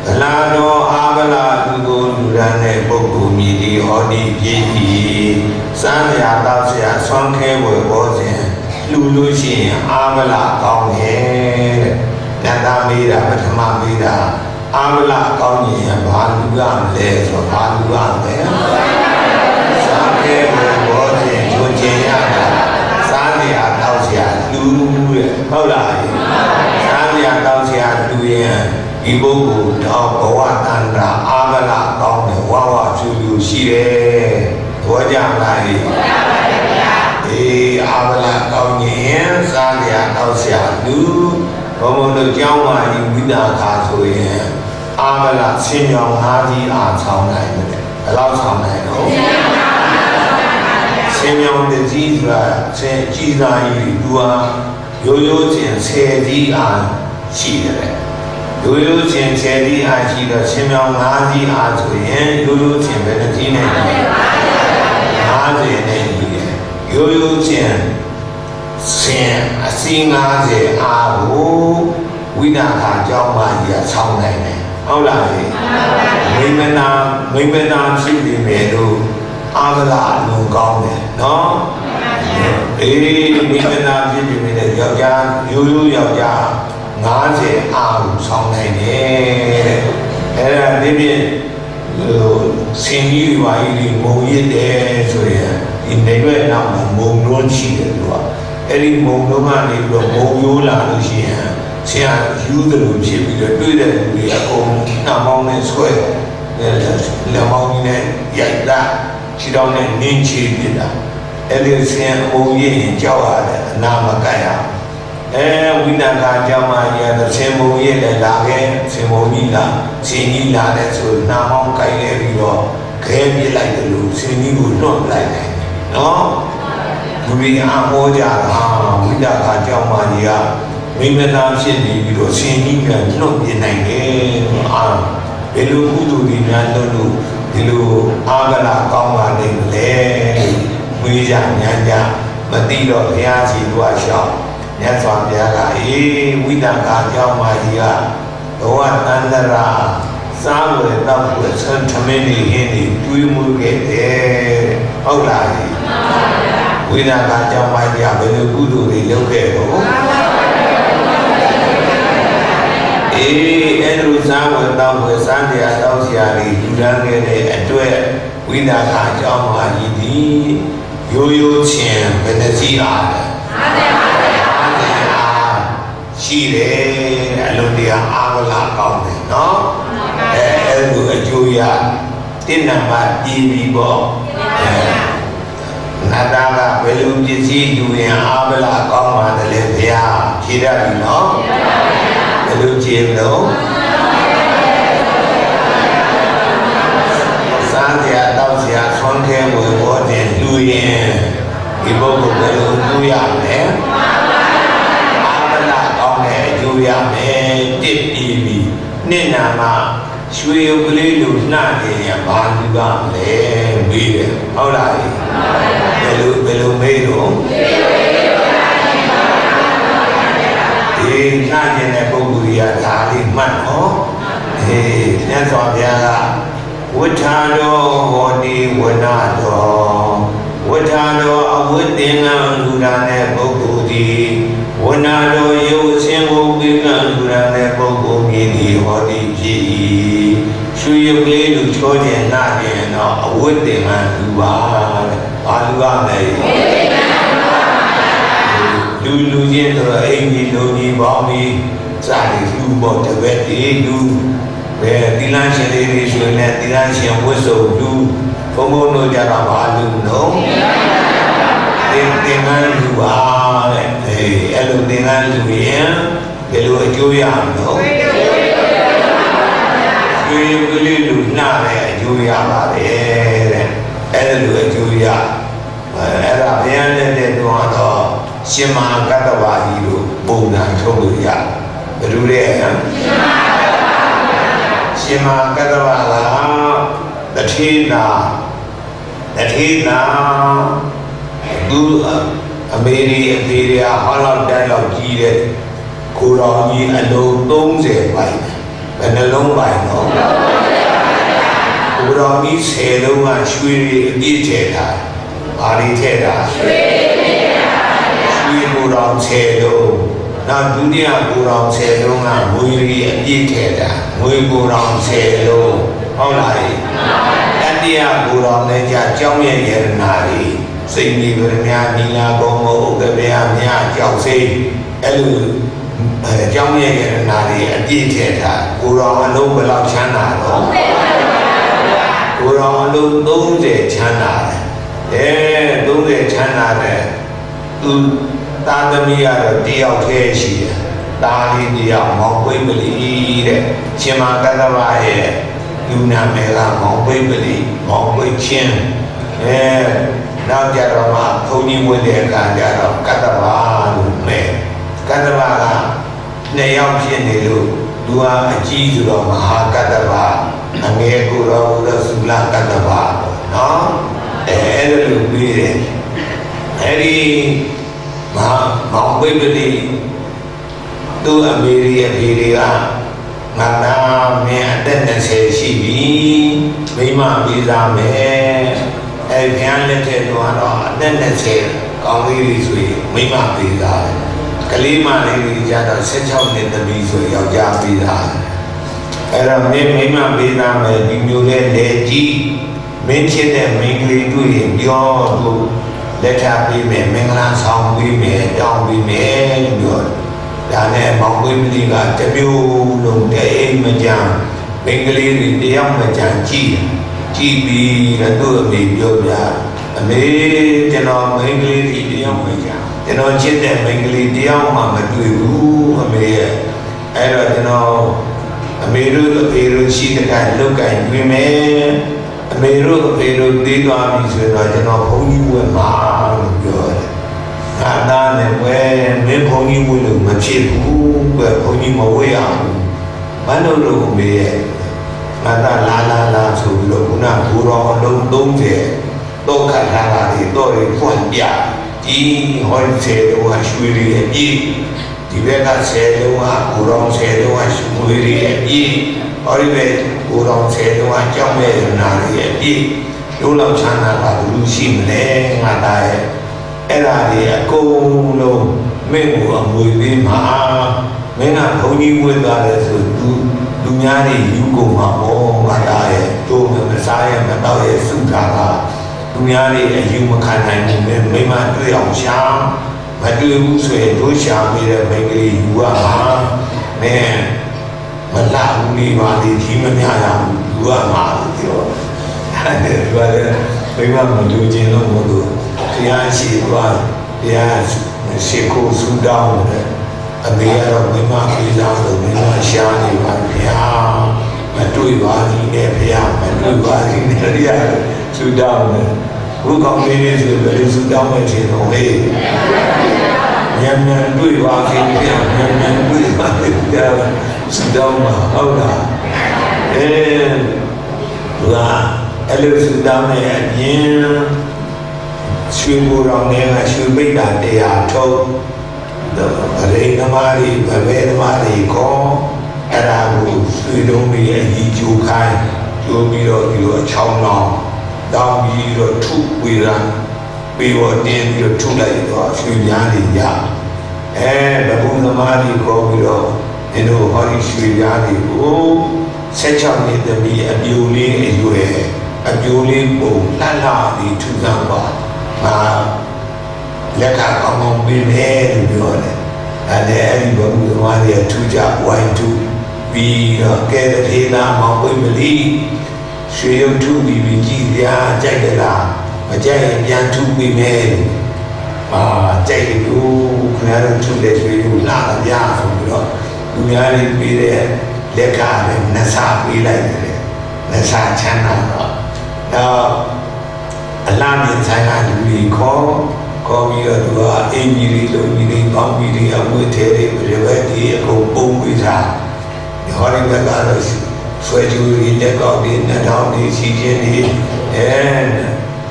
ဗလာတော်အာဗလာလူကိုလူဒန်းတဲ့ပုဂ္ဂိုလ်မြည်သည်ဟောဒီပြည့်၏စားရတောက်ရဆွမ်းခဲဝေဘောခြင်းလူလို့ရှိရင်အာဗလာကောင်းရဲ့တဲ့နတ်သားမေးတာပထမမေးတာအာမလကောင်းရင်ဘာလူရမလဲဆိုတော့ဘာလူရမလဲစားခဲဘောခြင်းချိုခြင်းရတာစားစရာတောက်စရာလူတဲ့ဟုတ်လားစားစရာတောက်စရာလူရင်ဒီပုဂ္ဂိုလ်တော့ဘဝတန္တရာအာမလကောင်းတယ်ဝဝဖြူဖြူရှိတယ်ဘောကြလားအေးအာမလကောင်းရင်စားစရာတောက်စရာလူဘုံဘုံတို့ကျောင်းမှာဒီဝိသခါဆိုရင်အာမလဆင်းရောင်၅ကြီးအားဆောင်နိုင်တယ်ဘယ်လောက်ဆောင်နိုင်တော့ဆင်းရောင်တကြီးဆိုတာဆင်းကြည်သာကြီးသူဟာရိုးရိုးချင်း10ကြီးအားရှိတယ်ရိုးရိုးချင်း10ကြီးအားရှိတော့ဆင်းရောင်၅ကြီးအားဆိုရင်ရိုးရိုးချင်းဘယ်နှကြီးနဲ့50နဲ့ကြီးတယ်ရိုးရိုးချင်းဆင်းအစီ50အားကိုဝိဒခါကျောင်းမကြီးကဆောင်းနိုင်တယ်ဟုတ်လားမိမနာဖြစ်ပြီမယ်လို့အာဗလာအလုံးကောင်းတယ်နော်အေးမိမနာဖြစ်ပြီမယ်ယောက်ျားရိုးရိုးယောက်ျား 50အားဆောင်နိုင်တယ်အဲ့ဒါဒီပြင်ဆင်းကြီးဝါကြီးမုံရစ်တယ်ဆိုရင်ဒီနေရွက်နောက်မှာမုံလုံးရှိတယ်သူကအဲ့ဒီမုံလုံးကနေပြီးတော့မုံရိုးလာလို့ရှိရင်ဆရာယူတယ်လို့ဖြစ်ပြီးတော့တွေ့တဲ့လူတွေအကုန်နှာမောင်းနဲ့ဆွဲလက်မောင်းနဲ့ရိုက်တာခြေထောက်နဲ့နင်းချီပြတာအဲ့ဒီဆရာမုံရစ်ရင်ကြောက်ရတယ်အနာမကရဝိနာကာကြောင့်မှရတဲ့ဆင်မုံရစ်လည်းလာခဲ့ဆင်မုံကြီးလာဆင်ကြီးလာတဲ့ဆိုနှာမောင်းကိုက်နေပြီးတော့ခဲပြလိုက်တယ်လို့ဆင်ကြီးကိုလွတ်လိုက်တယ်နော်လူတွေအားဟောကြတာဝိနာကာကြောင့်မှကြီးကမိမနာဖြစ်နေပြီးတော့ဆင်ကြီးကလွတ်ပြနိုင်တယ်အားဘယ်လိုကုသိုလ်တွေများလွတ်လို့ဒီလိုအာဂလာကောင်းပါလိမ့်မလဲဝိဇ္ဇာဉာဏ်ကြမသိတော့ဘုရားရှိခိုးရှောက်မြတ်စွာဘုရားကဝိတ္တကာကြောင့်မှကြီးကဘဝတန္တရာစားဝယ်တောက်ဝယ်ဆန်းထမင်းနေဟင်းနေတွေးမှုခဲ့တယ်ဟုတ်လားဝိတ္တကာကြောင့်မှကြီးကဘယ်လိုကုသိုလ်တွေလုပ်ခဲ့တော့အဲ့လိုစားဝယ်တောက်ဝယ်စမ်းတရားတောက်စရာတွေယူရမ်းခဲ့တဲ့အတွက်ဝိတ္တကာကြောင့်မှကြီးဒီရိုးရိုးချင်းဘယ်နှစီအားလဲရှိတယ်အလုံးတရားအာဝလာကောင်းတယ်နော်အဲ့လိုအကျိုးရတင်းနံပါတ်ပြည်ပြီးပေါ့နာတာကဘယ်လိုပစ္စည်းယူရင်အာဝလာကောင်းပါတယ်လဲဘုရားဖြေတတ်ပြီနော်ဘယ်လိုဖြေမလို့စားစရာတောက်စရာဆွမ်းခဲဝယ်ပေါ်တယ်လူရင်ဒီဘုတ်ကိုဘယ်လိုလူရမလဲရမယ်တစ်ပြီးပြီနှစ်နာမှာရွှေရုပ်ကလေးလိုနှာနေရဘာလူကလဲမေးတယ်ဟုတ်လားဘယ်လိုမေးတော့ဒီနှာနေတဲ့ပုဂ္ဂိုလ်ကြီးကဒါလေးမှတ်နော်မြတ်စွာဘုရားကဝဋ္ဌာတော်ဟောတိဝနာတော်ဝဋ္ဌာတော်အဝိတ္တင်္ဂလူရာနဲ့ပုဂ္ဂိုလ်ဒီဝနာတော်ရုပ်အစဉ်ကိုပိကံလူရာနဲ့ပုဂ္ဂိုလ်မြည်ဒီဟောတိဖြစ်၏ရွှေရုပ်ကလေးလူချောခြင်းနာခြင်းတော့အဝိတ္တင်္ဂလူပါတဲ့ဘာလူကလဲလူချင်းဆိုတော့အိမ်ကြီးလူကြီးပေါင်းပြီးစာရီလူပေါ်တပည့်ဒီလူပဲတိလန်းရှင်လေးတွေဆိုရင်တိလန်းရှင်ဝတ်စုံလူဘုံဘုံတို့ကြတော့ဘာလူနော်သင်္ကန်းလူပါတဲ့အဲ့လိုသင်္ကန်းလူရင်ဘယ်လိုအကျိုးရမလို့ရွှေကလေးလူနှာတဲ့အကျိုးရပါတယ်တဲ့အဲ့လိုအကျိုးရအဲ့ဒါဘုရားနဲ့တဲ့တော့ရှင်မကတ္တဝါကြီးတို့ပုံစံထုတ်လို့ရဘယ်လိုလဲရှင်မကတ္တဝါကတထေနာသူအမေရိအသေးရဟောလောက်တက်လောက်ကြီးတဲ့ကိုတော်ကြီးအလုံး30ပိုင်ဘယ်နှလုံးပိုင်တော့ကိုတော်ကြီး10လုံးကရွှေတွေအပြည့်ထည့်ထားဘာတွေထည့်ထားရွှေကိုတော်10လုံးနောက်ဒုတိယကိုတော်10လုံးကငွေတွေအပြည့်ထည့်ထားငွေကိုတော်10လုံးဟုတ်လားတတိယကိုတော်လည်းကြောင်းရဲ့ယရနာတွေစိတ်ကြီးဗရမညာနီလာဘုံဥက္ကဘေယမြကြောက်စိတ်အဲ့လိုကြောင်းရဲ့ယရနာတွေအပြည့်ထည့်ထားကိုတော်အလုံးဘယ်လောက်ချမ်းသာတော့ကိုတော်အလုံး30ချမ်းသာတယ်30ချမ်းသာတယ်သူသားသမီးကတော့တယောက်တည်းရှိတယ်သားလေးတယောက်မောင်ပိပလီတဲ့ရှင်မကတ္တဝါရဲ့လူနာမယ်ကမောင်ပိပလီမောင်ပိချင်းနောက်ကြတော့မှဘုန်းကြီးဝင်တဲ့အခါကျတော့ကတ္တဝါလို့မယ်ကတ္တဝါက2ယောက်ဖြစ်နေလို့သူကအကြီးဆိုတော့မဟာကတ္တဝါအငယ်ကိုတော့ဘုရားသုလကတ္တဝါနော်အဲ့ဒါလိုပြီးတယ်အဲ့ဒီမောင်ပိပလီသူအမေရိအဖေတွေကငါသားမင်းအသက်20ရှိပြီမိမပြီးသားမယ်အဲ့ဗျာလက်ထက်တော့အသက်20ကောင်းလေးတွေဆိုရင်မိမပြီးသားတယ်က လေးမလေးကြီးကြတော့16နှစ်သမီးဆိုယောက်ျားပေးတာအဲ့တော့မင်းမိမပေးသားမယ်ဒီမျိုးနဲ့လေကြီးမင်းချစ်တဲ့မိန်းကလေးတွေ့ရင်ပြောလို့လက်ထပ်ပေးမယ်မင်္ဂလာဆောင်ပေးမယ်တောင်းပေးမယ်ပြောဒါနဲ့မောင်ပွေးမလေးကတမျိုးလုံးတဲ့အိမ်မကြမ်းမိန်းကလေးတွေတယောက်မကြမ်းကြည့်ပြီးတော့သူ့အမေပြောပြအမေကျွန်တော်မိန်းကလေးတွေတယောက်မကြမ်းကျွန်တော်ချစ်တဲ့မိန်းကလေးတယောက်မှမတွေ့ဘူးအမေရဲ့အဲ့တော့ကျွန်တော်အမေတို့အဖေတို့ရှိတဲ့ကလုတ်ကင်ပြင်မယ်အမေတို့အဖေတို့သေးသွားပြီဆိုတော့ကျွန်တော်ဘုန်းကြီးဝတ်မှာလို့ပြောတယ်။ငါသားနဲ့ဝဲမင်းဘုန်းကြီးဝတ်လို့မဖြစ်ဘူးကွဘုန်းကြီးမဝတ်ရဘူး။မနှုတ်လို့အမေရဲ့ငါသားလာဆိုပြီးတော့ခုနဘူတော်အလုံး30တော့ခတ်ထားတာတွေတော့ဖွင့်ပြဒီဟောဒီစေတော့ရွှေတွေအပြည့်ဒီဘက်က10လုံးကဘူတော်10လုံးကရွှေတွေအပြည့်ဟောဒီဘက်ဘူတော်10လုံးကကြောက်မဲ့နာတွေအပြည့်တို့လောက်ချမ်းသာတာဘူးရှိမလဲငါသားရဲ့အဲ့ဒါတွေအကုန်လုံးမင်းကိုအမွေပေးမှာမင်းကဘုန်းကြီးဝတ်သွားတယ်ဆိုလူများတွေယူကုန်မှာပေါ့ငါသားရဲ့တို့မစားရမတော့ရဲ့စုတာကလူများတွေအယူမခံနိုင်ဘူးမိမတွေ့အောင်ရှာမတွေ့ဘူးဆိုရင်တို့ရှာပြီးတဲ့မိန်းကလေးယူရမှာမင်းမလာဘူးနေပါလေဒီမများရဘူးယူရမှာလို့ပြောအဲ့ဒါလည်းမိမမလူချင်းလို့မလို့ဘုရားရှိသွားဘုရားရှိခိုးဆူတောင်းတယ်အမေကတော့မိမပြေးသားလို့မိမရှာနေပါဘုရားမတွေ့ပါဘူးနဲ့ဘုရားမတွေ့ပါဘူးနဲ့တရားဆူတောင်းတယ်ဘုကောင်လေးလေးဆိုလည်းဆူတောင်းမယ်ထင်တော့ဟေးမြန်တွေ့ပါခင်ဗျာမြန်တွေ့ပါခင်ဗျာဆူတောင်းမှာဟုတ်လားလာအဲ့လိုဆူတောင်းတဲ့အပြင်ရွှေဘူတော်နဲ့ကရွှေမိတ်တာတရားထုတ်ရိသမားတွေဗဗေသမားတွေကောအဲ့ဒါကိုရွှေတုံးတွေအကြီးကျိုးခိုင်းကျိုးပြီးတော့ဒီလိုအချောင်းလောင်းတောင်းပြီးတော့ထုဝေရပြီးတော့တင်းပြီးတော့ထုလိုက်တော့ရွှေများတွေရဗဗုသမားတွေခေါ်ပြီးတော့ဒီလိုဟောဒီရွှေများတွေကို16နှစ်သမီးအပြိုလေးအရွယ်အပြိုလေးပုံလှလှပြီးထူဆန်းပါလက်ခါကောင်းကောင်းပေးမယ်လို့ပြောတယ်အဲ့ဒီဘုရားသမားတွေထူကြဝိုင်းထူပြီးတော့ကဲတဲ့ထေလာမောင်ပွင့်မလီရွှေရုပ်ထူပြီးကြည်ပြားကြိုက်ကြလားမကြိုက်ရင်ပြန်ထူပေးမယ်ကြိုက်လို့ခင်ဗျားတို့ထူတဲ့ရွှေရုပ်လာပြားဆိုပြီးတော့လူများတွေပေးတဲ့လက်ခါနဲ့နှဆာပေးလိုက်တယ်နှဆာချမ်းသာတော့အလားမြင်ဆိုင်ကလူတွေခေါ်ပြီးတော့သူကအင်ကြီးတွေလုံကြီးတွေပေါင်းပြီးအဝတ်ထဲတွေပြပဲဒီအကုန်ပုံပြီးသားဟောဒီဘက်ကတော့ဆွဲကြိုးတွေလက်ကောက်တွေနှာထောင်တွေစီချင်းတွေ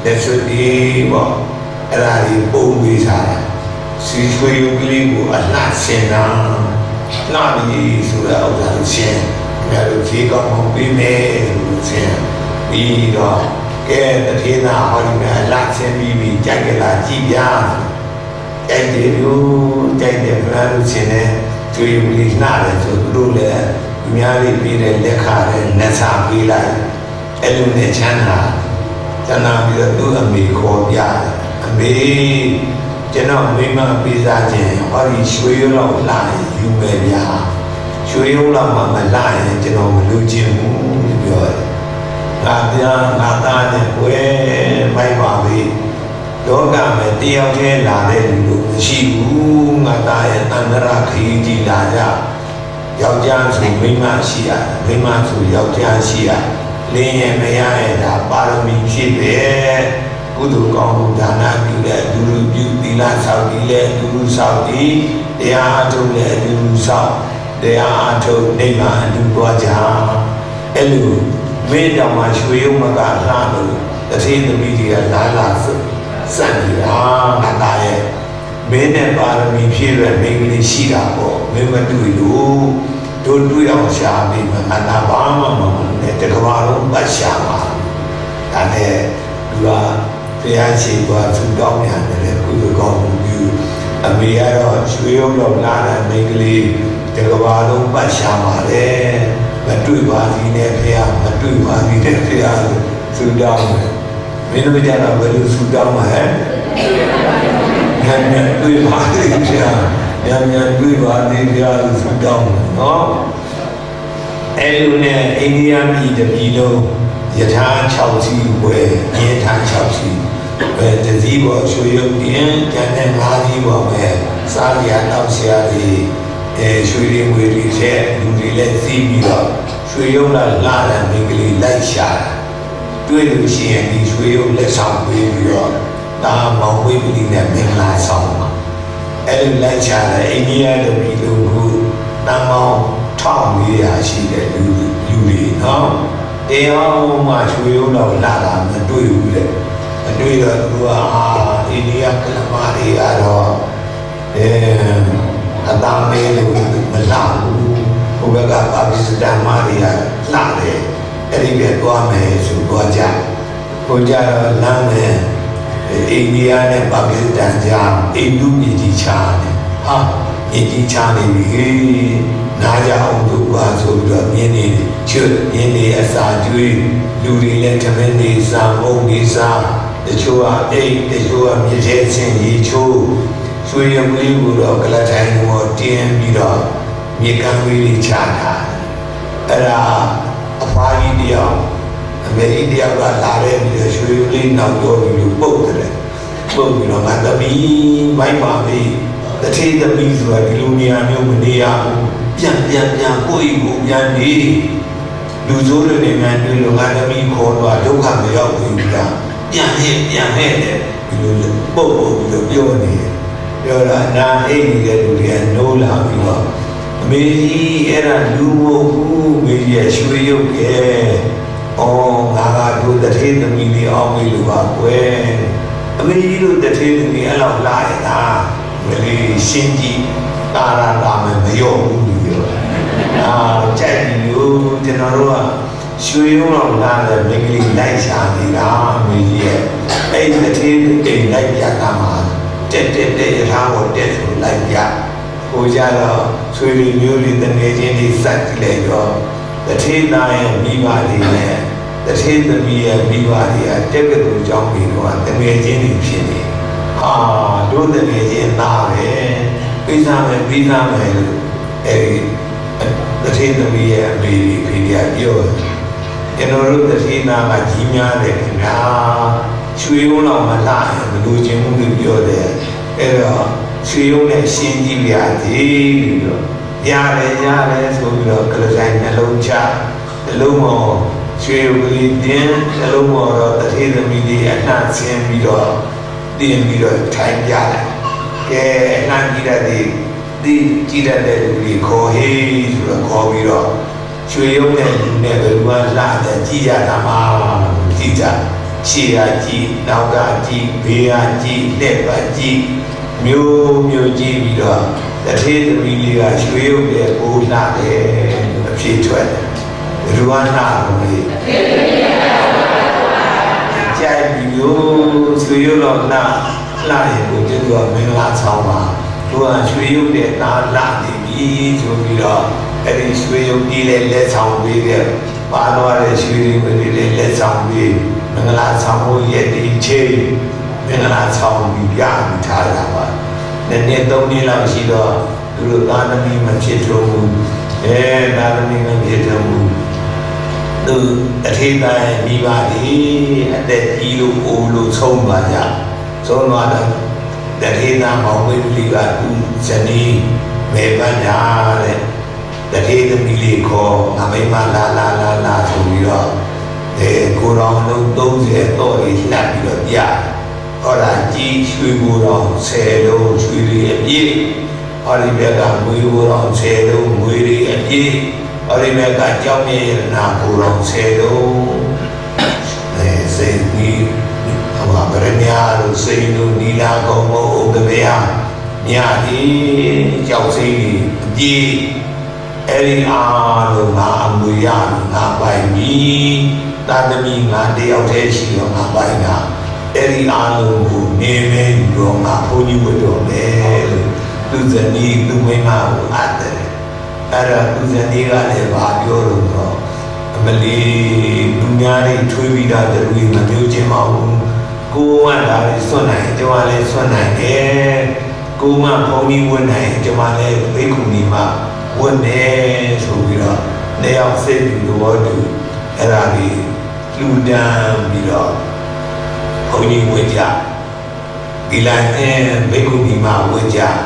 လက်စွပ်တွေပေါ့အဲ့ဒါတွေပုံပြီးသားစီဆွေးရုပ်ကလေးကိုအလှဆင်တာလှပြီးဆိုတာဥစ္စာရှင်းဒါလိုဈေးကောင်းအောင်ပြီးမယ်လို့ရှင်းပြီးတော့ကဲတထေနာဟောဒီမှာလာဆင်းပြီးကြိုက်ကြလားကြည်ပြားကြိုက်တယ်လို့ကြိုက်တယ်ဘယ်လိုရှင်းလဲကျွေးပြီးနားတယ်ဆိုသူတို့လည်းအများကြီးပြီးတဲ့လက်ခါနဲ့လက်စာပေးလိုက်အဲ့လိုနဲ့ချမ်းသာပြီးတော့သူ့အမေခေါ်ပြအမေကျွန်တော်မိမပေးစားခြင်းဟောဒီရွှေရုံးလောက်လာရင်ယူမယ်ဗျာရွှေရုံးလောက်မှမလာရင်ကျွန်တော်မလုပ်ချင်ဘူးပြောတယ်ငါသားနဲ့ဝဲမိုက်ပါပြီလောကမှာတယောက်တည်းလာတဲ့လူလို့မရှိဘူးငါသားရဲ့တန္တရာခရီးကြီးလာကြယောက်ျားဆိုမိန်းမရှိရမိန်းမဆိုယောက်ျားရှိရလင်းရင်မရရဲ့ဒါပါရမီဖြစ်ပဲကုသိုလ်ကောင်းမှုဒါနပြုတဲ့ဒုရပြုသီလဆောက်တည်တဲ့ဒုရဆောက်တည်တရားအထုတ်တဲ့ဒုရဆောက်တရားအထုတ်နိဗ္ဗာန်အတူသွားကြအဲ့လိုမင်းတောင်မှရွှေရုံမကလှလို့တထေးသမီးတွေကလာစံနေတာငါသားရဲ့မင်းနဲ့ပါရမီဖြည့်ရမိန်းကလေးရှိတာပေါ့မင်းမတွေ့လို့တို့တွေ့အောင်ရှာပြီးမှငါသားဘာမှမဟုတ်နဲ့တကဘာလုံးပတ်ရှာမှာဒါနဲ့သူကတရားရှိသွားသူတောင်းရတယ်ကုသိုလ်ကောင်းမှုပြု အမေကတော့ရွှေရုံတော့လာတဲ့မိန်းကလေးတကဘာလုံးပတ်ရှာပါတယ်မတွေ့ပါသေးနဲ့ဖေမတွေ့ပါသေးနဲ့ဖေလို့ဆူတောင်းတယ်မင်းတို့ကြတော့ဘယ်လိုဆူတောင်းမှာလဲညံ့တွေ့ပါသေးဖေညံ့တွေ့ပါသေးဖေလို့ဆူတောင်းတယ်နော်အဲ့လိုနဲ့အိန္ဒိယပြည်တစ်ပြည်လုံးယထာ6စီးဝယ်ယထာ6စီးတစည်းပေါ်ရွှေရုပ်ပြင်ကျန်တဲ့5စီးပေါ်ပဲစားရတော့ဆရာကြီးရွှေရင်းငွေတွေချက်လူတွေလည်းစီးပြီးတော့ရွှေရုပ်လာတဲ့မိန်းကလေးလိုက်ရှာတွေ့လို့ရှိရင်ဒီရွှေရုပ်လက်ဆောင်ပေးပြီးတော့ဒါမောင်ဝိပလီနဲ့မင်္ဂလာဆောင်ပါအဲ့လိုလိုက်ရှာတဲ့အိန္ဒိယလူပြည်လုံးကတန်ပေါင်း1400ရှိတဲ့လူတွေနော်တရားမှရွှေရုပ်တော့လာတာမတွေ့ဘူးလေမတွေ့တော့သူကအိန္ဒိယကလမတွေကတော့အတမ်းလေးလို့မလာဘူးဟိုဘက်ကပါကစ္စတန်မာတွေကလာတယ်အဲ့ဒီပဲသွားမယ်ဆိုတော့ကြဟိုကြတော့လမ်းမယ်အိန္ဒိယနဲ့ပါကစ္စတန်ကြားအိန္ဒုမြေကြီးချားတယ်ဟာမြေကြီးချားနေပြီနားကြအောင်တို့ပါဆိုပြီးတော့မြင်းနေချွတ်မြင်းနေအစာကျွေးလူတွေလည်းထမင်းနေစားမုံနေစားတချို့ကအိတ်တချို့ကမြေထဲဆင်းရေချိုးရွှေရုံလေးကိုတော့ကလထိုင်ကိုတင်းပြီးတော့မြေကမ်းလေးချတာအဲ့ဒါအဖွားကြီးတယောက်အမေကြီးတယောက်ကလာတဲ့ပြီးတော့ရွှေရုံလေးနောက်တော့ပြီးလို့ပုတ်တယ်ပုတ်ပြီးတော့ငါသမီးမိုက်ပါပြီတထေးသမီးဆိုတာဒီလိုနေရာမျိုးမနေရဘူးပြန်ကိုယ့်ကိုပြန်နေလူစိုးတွေနဲ့မှတွေ့လို့ငါသမီးခေါ်တော့ဒုက္ခမရောက်ဘူးလားပြန်ဟဲ့တယ်ဒီလိုပုတ်ပြီးတော့ပြောနေပြောတာနာအိတ်နေတဲ့လူတွေကနိုးလာပြီးတော့အမေကြီးအဲ့ဒါလူမဟုတ်ဘူးမေကြီးရဲ့ရွှေရုပ်ရဲ့ငါကတို့တထေးသမီးလေးအောင်မေးလို့ပါကွယ်အမေကြီးတို့တထေးသမီးအဲ့လောက်လာရတာမလေးရှင်းကြည့်တာရာမရောဘူးလို့ပြောကြိုက်လို့ကျွန်တော်တို့ကရွှေရုံတော့လာတယ်မိန်းကလေးလိုက်ရှာနေတာမေကြီးရဲ့အဲ့ဒီတထေးတိမ်လိုက်ပြတာမှာတက်ရထားပေါ်တက်ဆိုလိုက်ပြဟိုကြတော့ဆွေတွေမျိုးတွေတငယ်ချင်းတွေစက်ကြည့်လိုက်တော့တထေးသားရဲ့မိဘတွေနဲ့တထေးသမီးရဲ့မိဘတွေကတက်ကတူကြောင်းပြီးတော့တငယ်ချင်းတွေဖြစ်နေတို့တငယ်ချင်းသားပဲပိဿမယ်လို့အဲဒီတထေးသမီးရဲ့အမေကြီးဖေကပြောကျွန်တော်တို့တထေးသားကကြီးများတယ်ခင်ဗျာရွှေရုံးတော့မလာရင်မလို့ခြင်းမှုလို့ပြောတယ်အဲ့တော့ရွှေရုံးနဲ့ရှင်းကြည့်ရသည်ပြီးတော့ရတယ်ဆိုပြီးတော့ကလဆိုင်နှလုံးချနှလုံးပေါ်ရွှေရုံးလေးတင်းနှလုံးပေါ်တော့တထေးသမီးလေးအနှံ့ဆင်းပြီးတော့တင်းပြီးတော့ထိုင်ပြတယ်ကဲအနှံ့ကြည့်တဲ့ဒီကြည့်တဲ့လူကြီးခေါ်ဟေးဆိုတော့ခေါ်ပြီးတော့ရွှေရုံးနဲ့လူနဲ့ဘယ်လိုမှလာတယ်ကြည့်ရတာမှကြည့်ကြခြေရကြည့်နောက်ကကြည့်ဘေးကကြည့်လက်ပတ်ကြည့်မျိုးကြည့်ပြီးတော့တထေးသမီးလေးကရွှေရုပ်ရဲ့ကိုးလာတယ်အဖြစ်ထွက်တယ်ဘယ်လိုမှနာဘူးလေကြိုက်ပြီးလို့ရွှေရုပ်တော့လာရင်ကိုကျတော့မင်္ဂလာဆောင်ပါသူကရွှေရုပ်ရဲ့သားလာနေပြီဆိုပြီးတော့အဲ့ဒီရွှေရုပ်ကြီးလည်းလက်ဆောင်ပေးတယ်ပါတော့တဲ့ရွှေရုပ်တွေလည်းလက်ဆောင်ပေးမင်္ဂလာဆောင်ဖို့ရည်တည်ချင်းမင်္ဂလာဆောင်ပြီးပြပြီးထားတာပါ။နှစ်3နှစ်လောက်ရှိတော့သူတို့သာသမီမဖြစ်ထုံးဘူး။သာသမီမဖြစ်ထုံးဘူး။သူအထေးသားရဲ့မိဘတွေအသက်ကြီးလို့အိုးလို့ဆုံးသွားကြ။ဆုံးသွားတော့တထေးသားမောင်ဝိပလီကသူဇနီးမေပန်းညာတဲ့တထေးသမီးလေးခေါ်ငါမိမလာဆိုပြီးတော့ကိုတော်လုံး30တော့လေးလှပ်ပြီးတော့ပြဟောတာကြီးရွှေကိုတော်10လုံးရွှေတွေအပြည့်ဟောဒီဘက်ကငွေကိုတော်10လုံးငွေတွေအပြည့်ဟောဒီဘက်ကကြောင်းမြေရနာကိုတော်10လုံးစိတ်ကြီးဟောဗရမယာတို့စိတ်တို့နီလာကုံမို့ဥဒဘေယမြာဒီကြောက်စိတ်ကြီးအပြည့်အဲ့ဒီအားလုံးငါအမွေရငါပိုင်ပြီသာသမီငါတယောက်တည်းရှိတော့ငါပိုင်တာ Eri alu neme roma puni wudome luzani lumema ate ara luzani gale babioro no amali dunyari thuibida derui mamyo chimau ko wala sonai jawale sonai ko ma poni wonai jamale beikuni ma wonne sobira ne yaw se du lo du ara ni ludan biro Oni wajah, bila beguni ma wajah,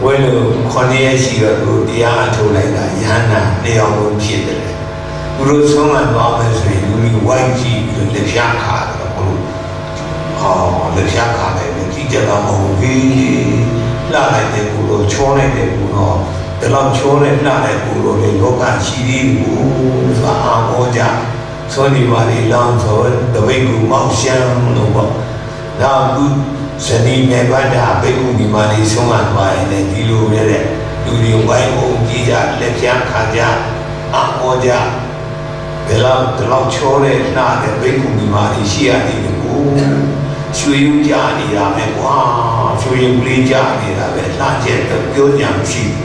walau konia siapa tu dia atau lain lah, yana dia orang cipta. Urus semua bapa sendiri, uli wajib lepsyak kah, lepsyak kah ni, kita mahu pergi, lalai deh pulau, cone deh pulau, dalam cone lalai pulau ni lokal siri pulau, faham wajah. Soni wali langsung terbeku maksian nopo. Dah tu seni mepada beku di mana sungai mai ni dilu berde. Dulu bayi orang kita lepsyak kerja, amoja. Dalam cone nak beku di mana siapa ni beku. Suyu jadi ramai wah, suyu beli jadi ramai. Lanjut terbiar jam si.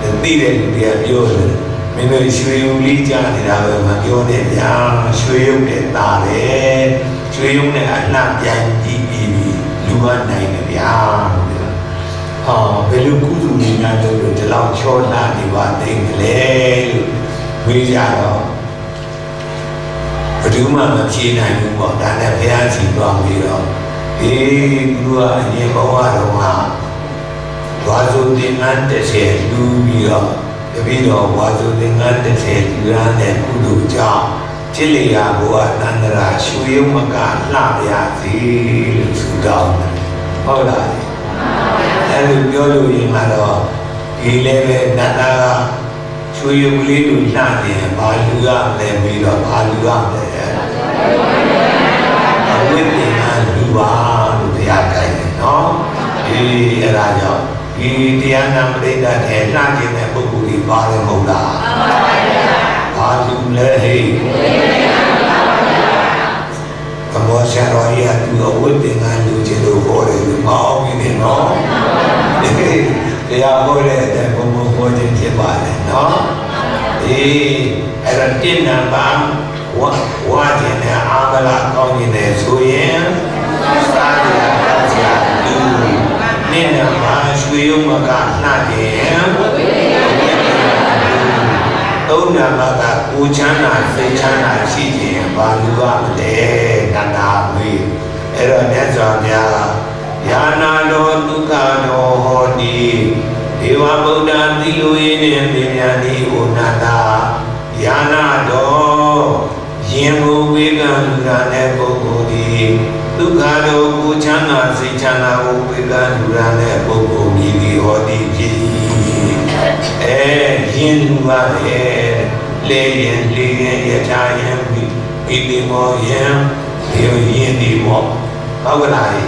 Tidak dia biar. Minum suyu lijan di dalam macam ni yang suyu ni tarik, suyu ni anak janji ini luar naik yang, belu kudu ni ada dalam cona di banding lel, berjaya. Percuma macam ni buat dan ada si bang dia, dua ni bawa rumah, wajib dengan tersedu dia. Tapi dah waktu dengan tersedia dan kudu jauh, celia buat antara suyu makan labia si sudah, awak. Lalu jodoh yang ada, ile nada suyu beli tu nanti baluan lebih dah baluan deh. Awak dengan dua tiada no, raja. Dia nak berita dia nanti nak berkulit barang muda. Baru leh. Kamu syariah tu awak dengan tu jadi boleh mau ini no. Dia boleh dan kamu boleh cepat no. Ada tindak bang wajib ni amalan kau ini suyen. Sahaja sahaja tu. Ni nama suyu makan nasi. Tahu nama tak ucana secana sih baru ada kata we. Era ni sahaja. Yana do tuka do hodi. Dewa Buddha tilu ini menjadi unata. Yana do Yengu vegan durane bogodi. Tuka do ucana secana vegan durane bogodi di hodi ji. Yengu vare leyen yachayen bidimo yen yen di mo. Awalai.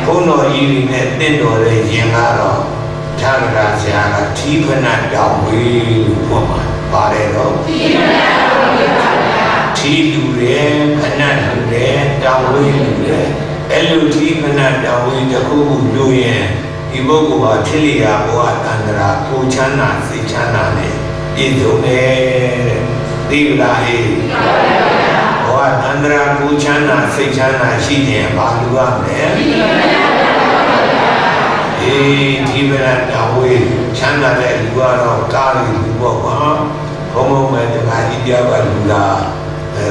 Kono ini nendo le yengaro. Chakra siapa tipena dawi poma parero. Tidure kanan dure dawi dure. Elu tipena dawi jaku duye. Ibu gua celia buat antara kucana si cana ne. Itu ne dilahi. Buat antara kucana si cana si ne baru ane. Tiba-tiba dawe canda le luar kali luar kamu macam dia barulah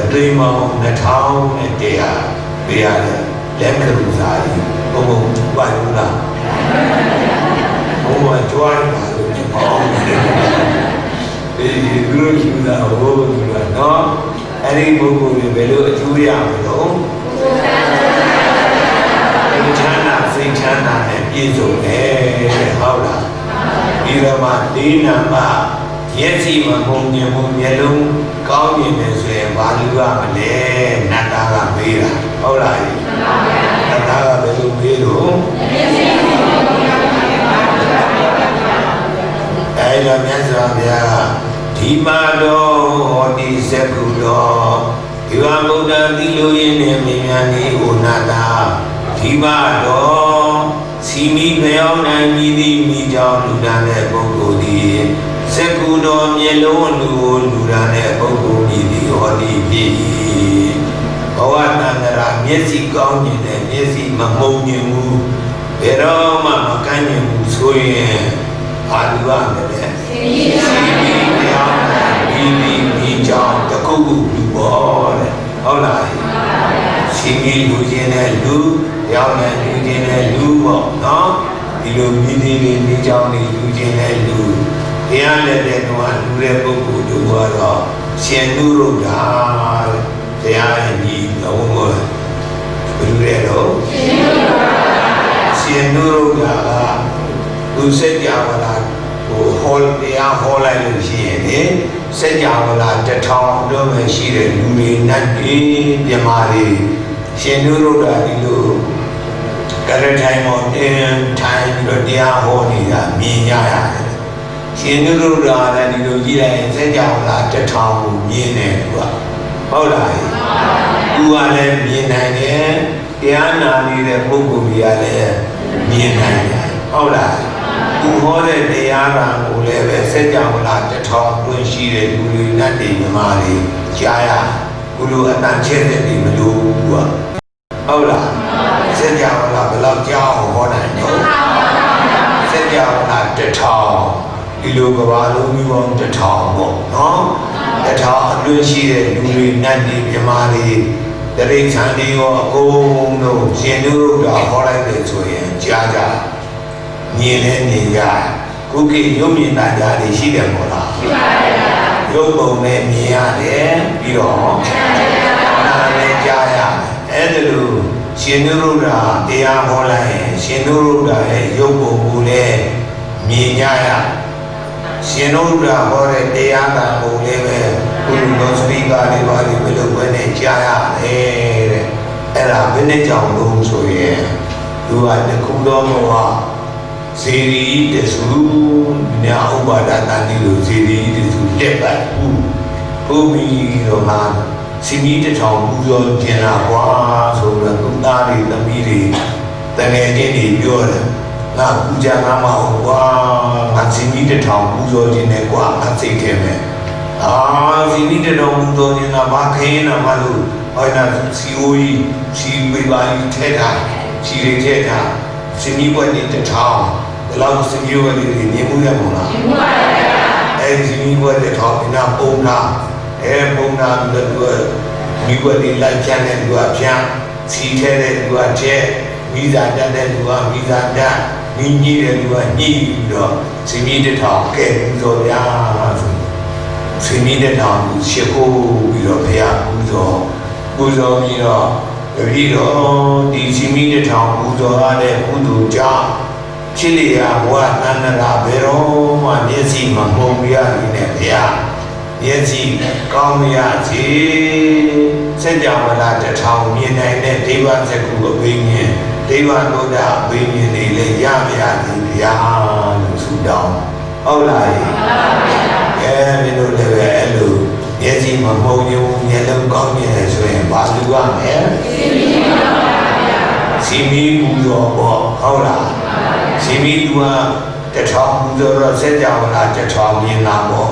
terima netau netia biar lengkap usai kamu barulah kamu jual baru guru sudah sudah no hari buku belu curi apa Chana sing chana itu haulah. Irama dina ma yesi mampunya lung kau ni nese balua male nataga bira haulah. Nataga belu biru. Ayam yang saya Dimado di sekudo ဒီဝဗုဒ္ဓတိလိုရင်းနဲ့မြင်မြန်နေဩနာတာဒီပါတော့စီမီဖျောင်းနိုင်ပြီးသည့်မိကြောင့်လူဒန်းတဲ့ပုဂ္ဂိုလ်သည်စက္ကူတော်မျက်လုံးလူကိုလူဒန်းတဲ့ပုဂ္ဂိုလ်မြည်သည်ဟောဒီဖြစ်ဘဝတန္တရာမျက်စိကောင်းနေတဲ့မျက်စိမမှုံမြင်ဘူးဘယ်တော့မှမကန့်မြင်ဘူးဆိုရင်ဘာလူရမလဲစီမီဖျောင်းနိုင်ပြီးသည့်မိကြောင့်တခုခုလူပေါ်တဲ့ဟုတ်လားစီမီလူချင်းတဲ့လူရောက်တဲ့လူချင်းတဲ့လူပေါ့နော်ဒီလိုမိသေးလေးမိကြောင်းလေးလူချင်းတဲ့လူတရားလက်တဲ့တော့လူတဲ့ပုဂ္ဂိုလ်တို့ကတော့ရှင်သူတို့ကတရားရဲ့ညီလုံးကိုဘယ်လိုလဲတော့ရှင်သူတို့ကသူစက်ကြဝဠာဟိုဟောတရားဟောလိုက်လို့ရှိရင်လေစက်ကြဝဠာ1000တော့ပဲရှိတဲ့လူတွေနတ်တွေပြမာတွေရှင်သူတို့ကဒီလိုကရထိုင်မောတင်ထိုင်ပြီးတော့တရားဟောနေတာမြင်ကြရတယ်ရှင်သူတို့ကလည်းဒီလိုကြည့်လိုက်ရင်စက်ကြဝဠာ1000ကိုမြင်တယ်သူကဟုတ်လားသူကလည်းမြင်နိုင်တယ်တရားနာနေတဲ့ပုဂ္ဂိုလ်ကြီးကလည်းမြင်နိုင်တယ်ဟုတ်လားသူဟောတဲ့တရားကကိုလည်းပဲစက်ကြဝဠာ1000တွင်ရှိတဲ့လူတွေနတ်တွေမြမာတွေကြားရဘုလိုအတန်ချက်တဲ့တွေမလို့ဘူးကဟုတ်လားစက်ကြဝဠာဘယ်လောက်ကြားအောင်ဟောနိုင်တော့စက်ကြဝဠာ1000ဒီလိုကဘာလုံးမျိုးပေါင်း1000ပေါ့နော်1000အတွင်းရှိတဲ့လူတွေနတ်တွေမြမာတွေတရိษံတွေရောအကုန်လုံးရှင်တို့ကဟောလိုက်တယ်ဆိုရင်ကြားကြမြင်လဲမြင်ကြခုခေတ်ရုပ်မြင်တာကြားတွေရှိတယ်မို့လားရှိပါရဲ့ရုပ်ပုံနဲ့မြင်ရတယ်ပြီးတော့နားနဲ့ကြားရတယ်အဲ့ဒါလို့ရှင်တို့ကတရားဟောလိုက်ရင်ရှင်တို့ကလည်းရုပ်ပုံကိုလည်းမြင်ကြရရှင်တို့ကဟောတဲ့တရားကကိုလည်းပဲဘုရားစပိကာတွေပါလို့ဘယ်လိုပဲနဲ့ကြားရတယ်တဲ့အဲ့ဒါဘယ်နဲ့ကြောင့်လို့ဆိုရင်သူကတခုတော်ဘဝဇေရီတဆူညာဥပါဒတန်ဒီလိုဇေရီတဆူတက်ပါဘူးဘုမီတော်မှာစီမီ1000ပူဇော်ကျင်လာကွာဆိုတော့သူသားတွေသမီးတွေတငယ်ချင်းတွေပြောတယ်ငါပူဇာငါမဟုတ်ကွာငါစီမီ1000ပူဇော်ကျင်တယ်ကွာအသိခဲ့မယ်စီမီ1000ပူဇော်ကျင်တာဘာခင်းနာမလို့ဟောနာစီအိုကြီးစီပေပါကြီးထဲတာစီတွေထဲတာစီမီပွက်နေ1000ဘယ်လောက်စီမီဝက်တွေမြင်မှုရမလားမြင်မှုပါဗျာအဲဒီစီမီဝက်1000ဒီနာပုံနာပုံနာပြီးတော့မိဘတွေလိုက်ချမ်းတဲ့လူကဖြန်းစီထဲတဲ့လူကထဲမိသားတတ်တဲ့လူကမိသားတတ်မိကြီးတဲ့လူကညှိပြီးတော့စီမီ1000ကဲပြီးတော့ဗျာဆိုစီမီ1000ကိုရှ िख ိုးပြီးတော့ဘုရားပူဇော်ပြီးတော့တပည့်တော်ဒီစီမီ1000ပူဇော်ရတဲ့ကုသိုလ်ကြောင့်ဖြစ်လျာဘဝနန္ဒရာဘယ်တော့မှမျက်စိမမှုံပြရနဲ့ဘုရားမျက်စိကောင်းမရစေစัจ java လာ1000မြင်နိုင်တဲ့ဒိဗ္ဗစက္ခုအဘိညာဉ်ဒိဗ္ဗဗုဒ္ဓအဘိညာဉ်တွေလည်းရမရသည်ဗျာလို့ဆုတောင်းဟုတ်လားမှန်ပါဗျာမင်းတို့လည်းပဲအဲ့လိုမျက်စိမမှုံညုံမျက်လုံးကောင်းနေတယ်ဆိုရင်ဘာလူရမလဲစီမီပူဇော်ပေါ့ဟုတ်လားစီမီသူက1000ပူဇော်တော့စัจ java လာ1000မြင်တာပေါ့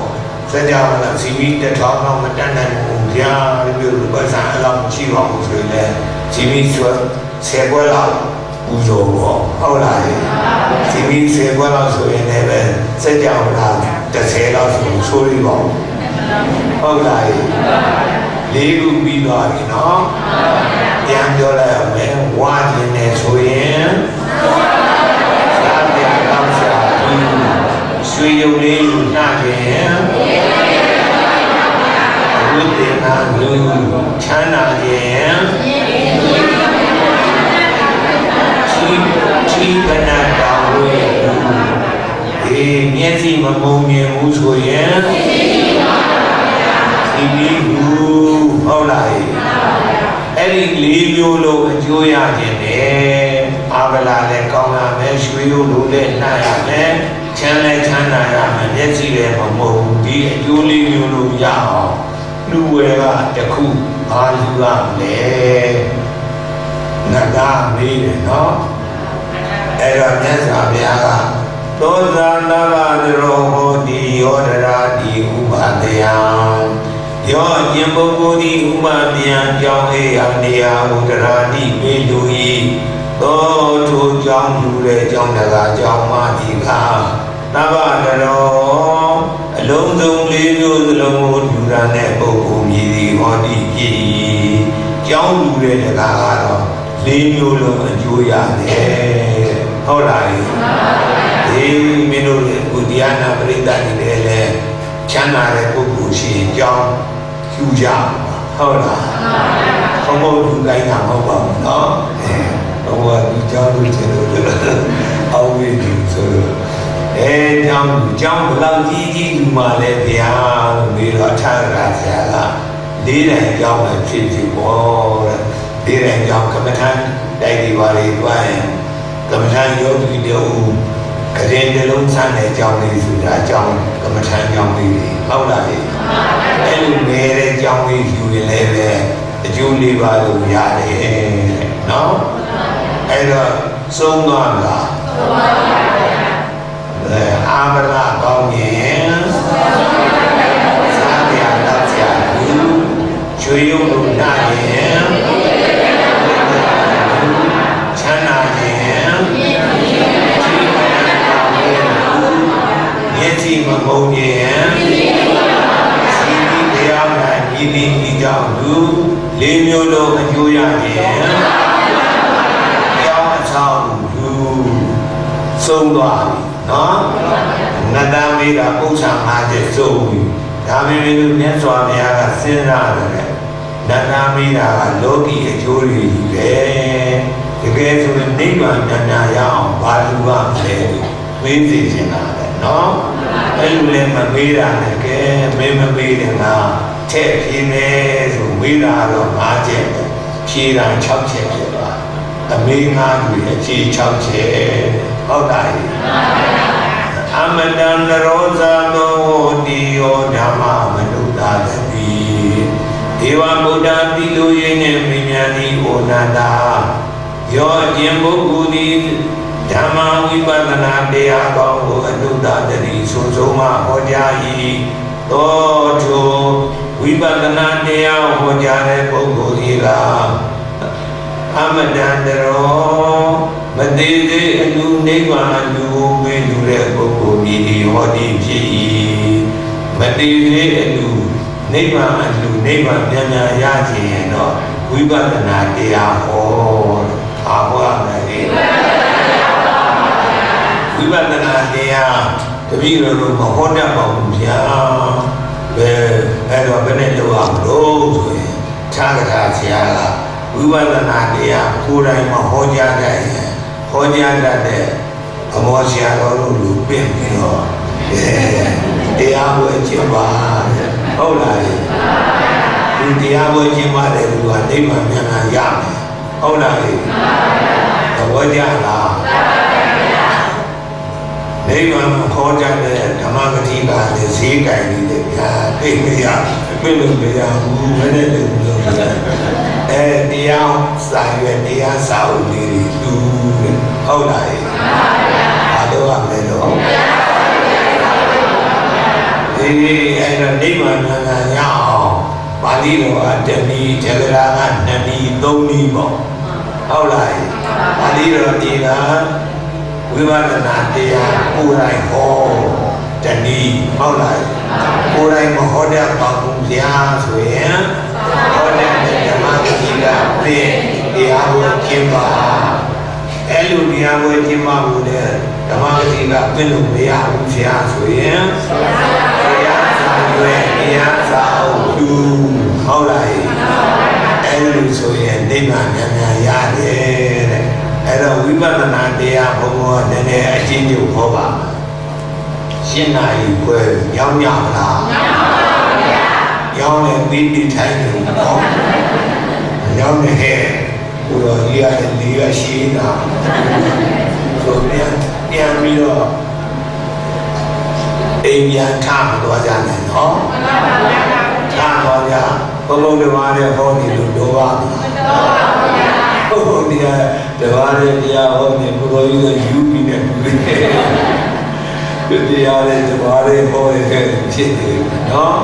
စัจ java လာစီမီ1000တော့မတတ်နိုင်ဘူးဗျာဒီလိုပတ်စံအလောက်ရှိပါဘူးဆိုရင်စီမီဆို10ခွက်လောက်ပူဇော်ပေါ့ဟုတ်လားစီမီ10ခွက်လောက်ဆိုရင်လည်းပဲစัจ java လာ10လောက်ဆိုရပါဘူးဟုတ်လားလေးခုပြီးသွားပြီနော်ပြန်ပြောလိုက်အောင်မယ်ဝါခြင်းနဲ့ဆိုရင်သာပြကောင်းစားရွှေရုံလေးလူနှခြင်းဝိသေနာလူချမ်းသာခြင်းချီပနာတော်ဝေဒီမျက်စိမမုံမြင်ဘူးဆိုရင်ဒီလိုဟုတ်လားအဲ့ဒီ၄မျိုးလုံးအကျိုးရခြင်းနဲ့အာဗလာလည်းကောင်းရမယ်ရွှေရုံလိုလည်းနှံ့ရမယ်ချမ်းလည်းချမ်းသာရမယ်မျက်စိလည်းမမုံဒီအကျိုး၄မျိုးလုံးရအောင်လူဝဲကတစ်ခု ဘာလူရလဲနတ်သားမေးတယ်နော်အဲ့တော့မြတ်စွာဘုရားကသောဇာနာဘသရောဟောတိယောဒရာတိဥပါဒယံယောကျင်ပုဂ္ဂိုလ်ဒီဥပဒယံကြောင့်အေယနေယဥဒရာတိမေလူဤသောထိုကြောင့်လူတဲ့ကြောင့်တကားကြောင့်မဒီကသဗ္ဗတရောအလုံးစုံလေးမျိုးစလုံးကိုလူရတဲ့ပုဂ္ဂိုလ်မြည်သည်ဟောတိဖြစ်၏ကြောင့်လူတဲ့တကားကတော့လေးမျိုးလုံးအကျိုးရတယ်ဟုတ်လားဒီမင်းတို့ကိုတရားနာပရိသတ်တွေလည်းချမ်းသာတဲ့ပုဂ္ဂိုလ်ရှိရင်ကြောင်းယူကြဟုတ်လားဘုံဘုံလူတိုင်းတာမဟုတ်ပါဘူးနော်ဘုံဘုံဒီကြောင်းလူချင်းတို့အောက်ဝေးဒီဆိုကြောင်းဘလောက်ကြီးကြီးလူမှလည်းဗျာလို့ပြီးတော့ထာဂရာဆရာကလေးတိုင်ကြောင်းလည်းဖြစ်စီပေါ့တဲ့လေးတိုင်ကြောင်းကမ္မထန်တိုက်ဒီပါလေးတွားရင်ကမ္မထန်ယောဂီတို့ကရင်တလုံးဆန်းတဲ့အကြောင်းလေးဆိုတာအကြောင်းကမ္မထန်ကြောင်းလေးဟုတ်လားလေအဲ့လိုနေတဲ့ကြောင်းလေးယူရင်လည်းပဲအကျိုးလေးပါလို့ရတယ်နော်အဲ့တော့ဆုံးသွားလားဆုံးပါပါအာမရကောင်းရင်သာတရားတော်ဆရာဘူးကျွေးရုံလို့နာရင်ချမ်းသာရင်မျက်စိမမုံရင်စီဒီတရားမှန်ဤသည်ဤကြောင့်လူလေးမျိုးလုံးအကျိုးရခြင်းကြောင်းအဆောင်လူဆုံးသွားပြီနော်နတ်သားမေးတာပု္ပ္ပာ5ချက်ဆုံးပြီဒါပေမဲ့မြတ်စွာဘုရားကစဉ်းစားတယ်နတ်သားမေးတာကလောကီအကျိုးတွေကြီးပဲတကယ်ဆိုရင်နိဗ္ဗာန်ဉာဏ်ရအောင်ဘာလို့ကလဲမေးစီချင်တာလေနော်အဲ့လိုလည်းမမေးတာလည်းကဲမင်းမမေးတယ်ငါထည့်ဖြေမယ်ဆိုမေးတာတော့5ချက်ပဲဖြေတာ6ချက်ဖြစ်သွားအမေး5တွေအဖြေ6ချက်ဟုတ်တာလေအမတံနရောဇာသောတိယောဓမ္မမနုဿာတိဒေဝဗုဒ္ဓတိလူရင်းနဲ့မြညာတိဩနာတာယောကျင်ပုဂ္ဂိုလ်သည်ဓမ္မဝိပဿနာတရားကောင်းကိုအနုဿာတိဆုံးဆုံးမှဟောကြား၏သောထိုဝိပဿနာတရားဟောကြားတဲ့ပုဂ္ဂိုလ်ကြီးကအမတံတရောမသေးသေးအလူနိဗ္ဗာန်အလူဝေလူတဲ့ပုဂ္ဂိုလ်မြည်ဒီဟောဒီဖြစ်၏မသေးသေးအလူနိဗ္ဗာန်အလူနိဗ္ဗာန်ဉာဏ်ရခြင်းရင်တော့ဝိပဿနာတရားဟောအားဟောရမယ်လေဝိပဿနာတရားတပည့်တော်တို့မဟောတတ်ပါဘူးဗျာဘယ်အဲ့တော့ဘယ်နဲ့လုပ်အောင်လို့ဆိုရင်သာဂထာဆရာကဝိပဿနာတရားကိုယ်တိုင်မဟောကြားတတ်ရင်ဟောကြားတတ်တဲ့အမောဆရာတော်တို့လူပြင်ပြီးတော့တရားဝဲကျင့်ပါဟုတ်လားဒီတရားဝဲကျင့်ပါတယ်သူကနိဗ္ဗာန်ဉာဏ်ရမယ်ဟုတ်လားသဘောကျလားနိဗ္ဗာန်ဟောကြားတဲ့ဓမ္မဂတိကလည်းဈေးကြိုင်နေတယ်ဗျာသိမရပြည့်လို့မရဘူးဘယ်နဲ့လဲလို့တရားစာရွယ်တရားစာအုပ်လေးတွေလူဟုတ်လားဘာလို့ရမလဲလို့ဒီအဲ့တော့နိဗ္ဗာန်ဉာဏ်ရအောင်ပါဠိတော်ကတဏီဇဂရာက2နည်း3နည်းပေါ့ဟုတ်လားပါဠိတော်ဒီကဝိပဿနာတရားကိုယ်တိုင်ဟောတဏီဟုတ်လားကိုယ်တိုင်မဟောတတ်ပါဘူးဗျာဆိုရင်ဟောတဲ့ဓမ္မဂတိကပြင်တရားဝဲကျင့်ပါအဲ့လိုတရားဝဲကျင့်ပါဘူးလေဓမ္မဂတိကပြင်လို့မရဘူးဗျာဆိုရင်တရားစာရွယ်တရားစာအုပ်လူဟုတ်လားအဲ့လိုဆိုရင်နိဗ္ဗာန်ဉာဏ်ရတယ်တဲ့အဲ့တော့ဝိပဿနာတရားဘုံဘုံနည်းနည်းအချင်းချင်းဟောပါရှင်းနာရီခွဲညောင်းညမလားညောင်းပါဗျာညောင်းလည်းပြီးပြီးထိုင်နေတော့ညောင်းနေဟဲ့ဘုရားကြီးရတယ်ဒီရရှိတာဆိုပြန်ပြီးတော့အိမ်ပြန်ထားမသွားကြနဲ့နော်ထားသွားကြ ဘုံဘုံတဘာနဲ့ဟောနေလို့တော့ပါဘူးဟုတ်ဒီကတဘာနဲ့တရားဟောနေဘုရားကြီးကယူပြီးနေတယ်တရားနဲ့တဘာနဲ့ဟောရတဲ့ဖြစ်နေနော်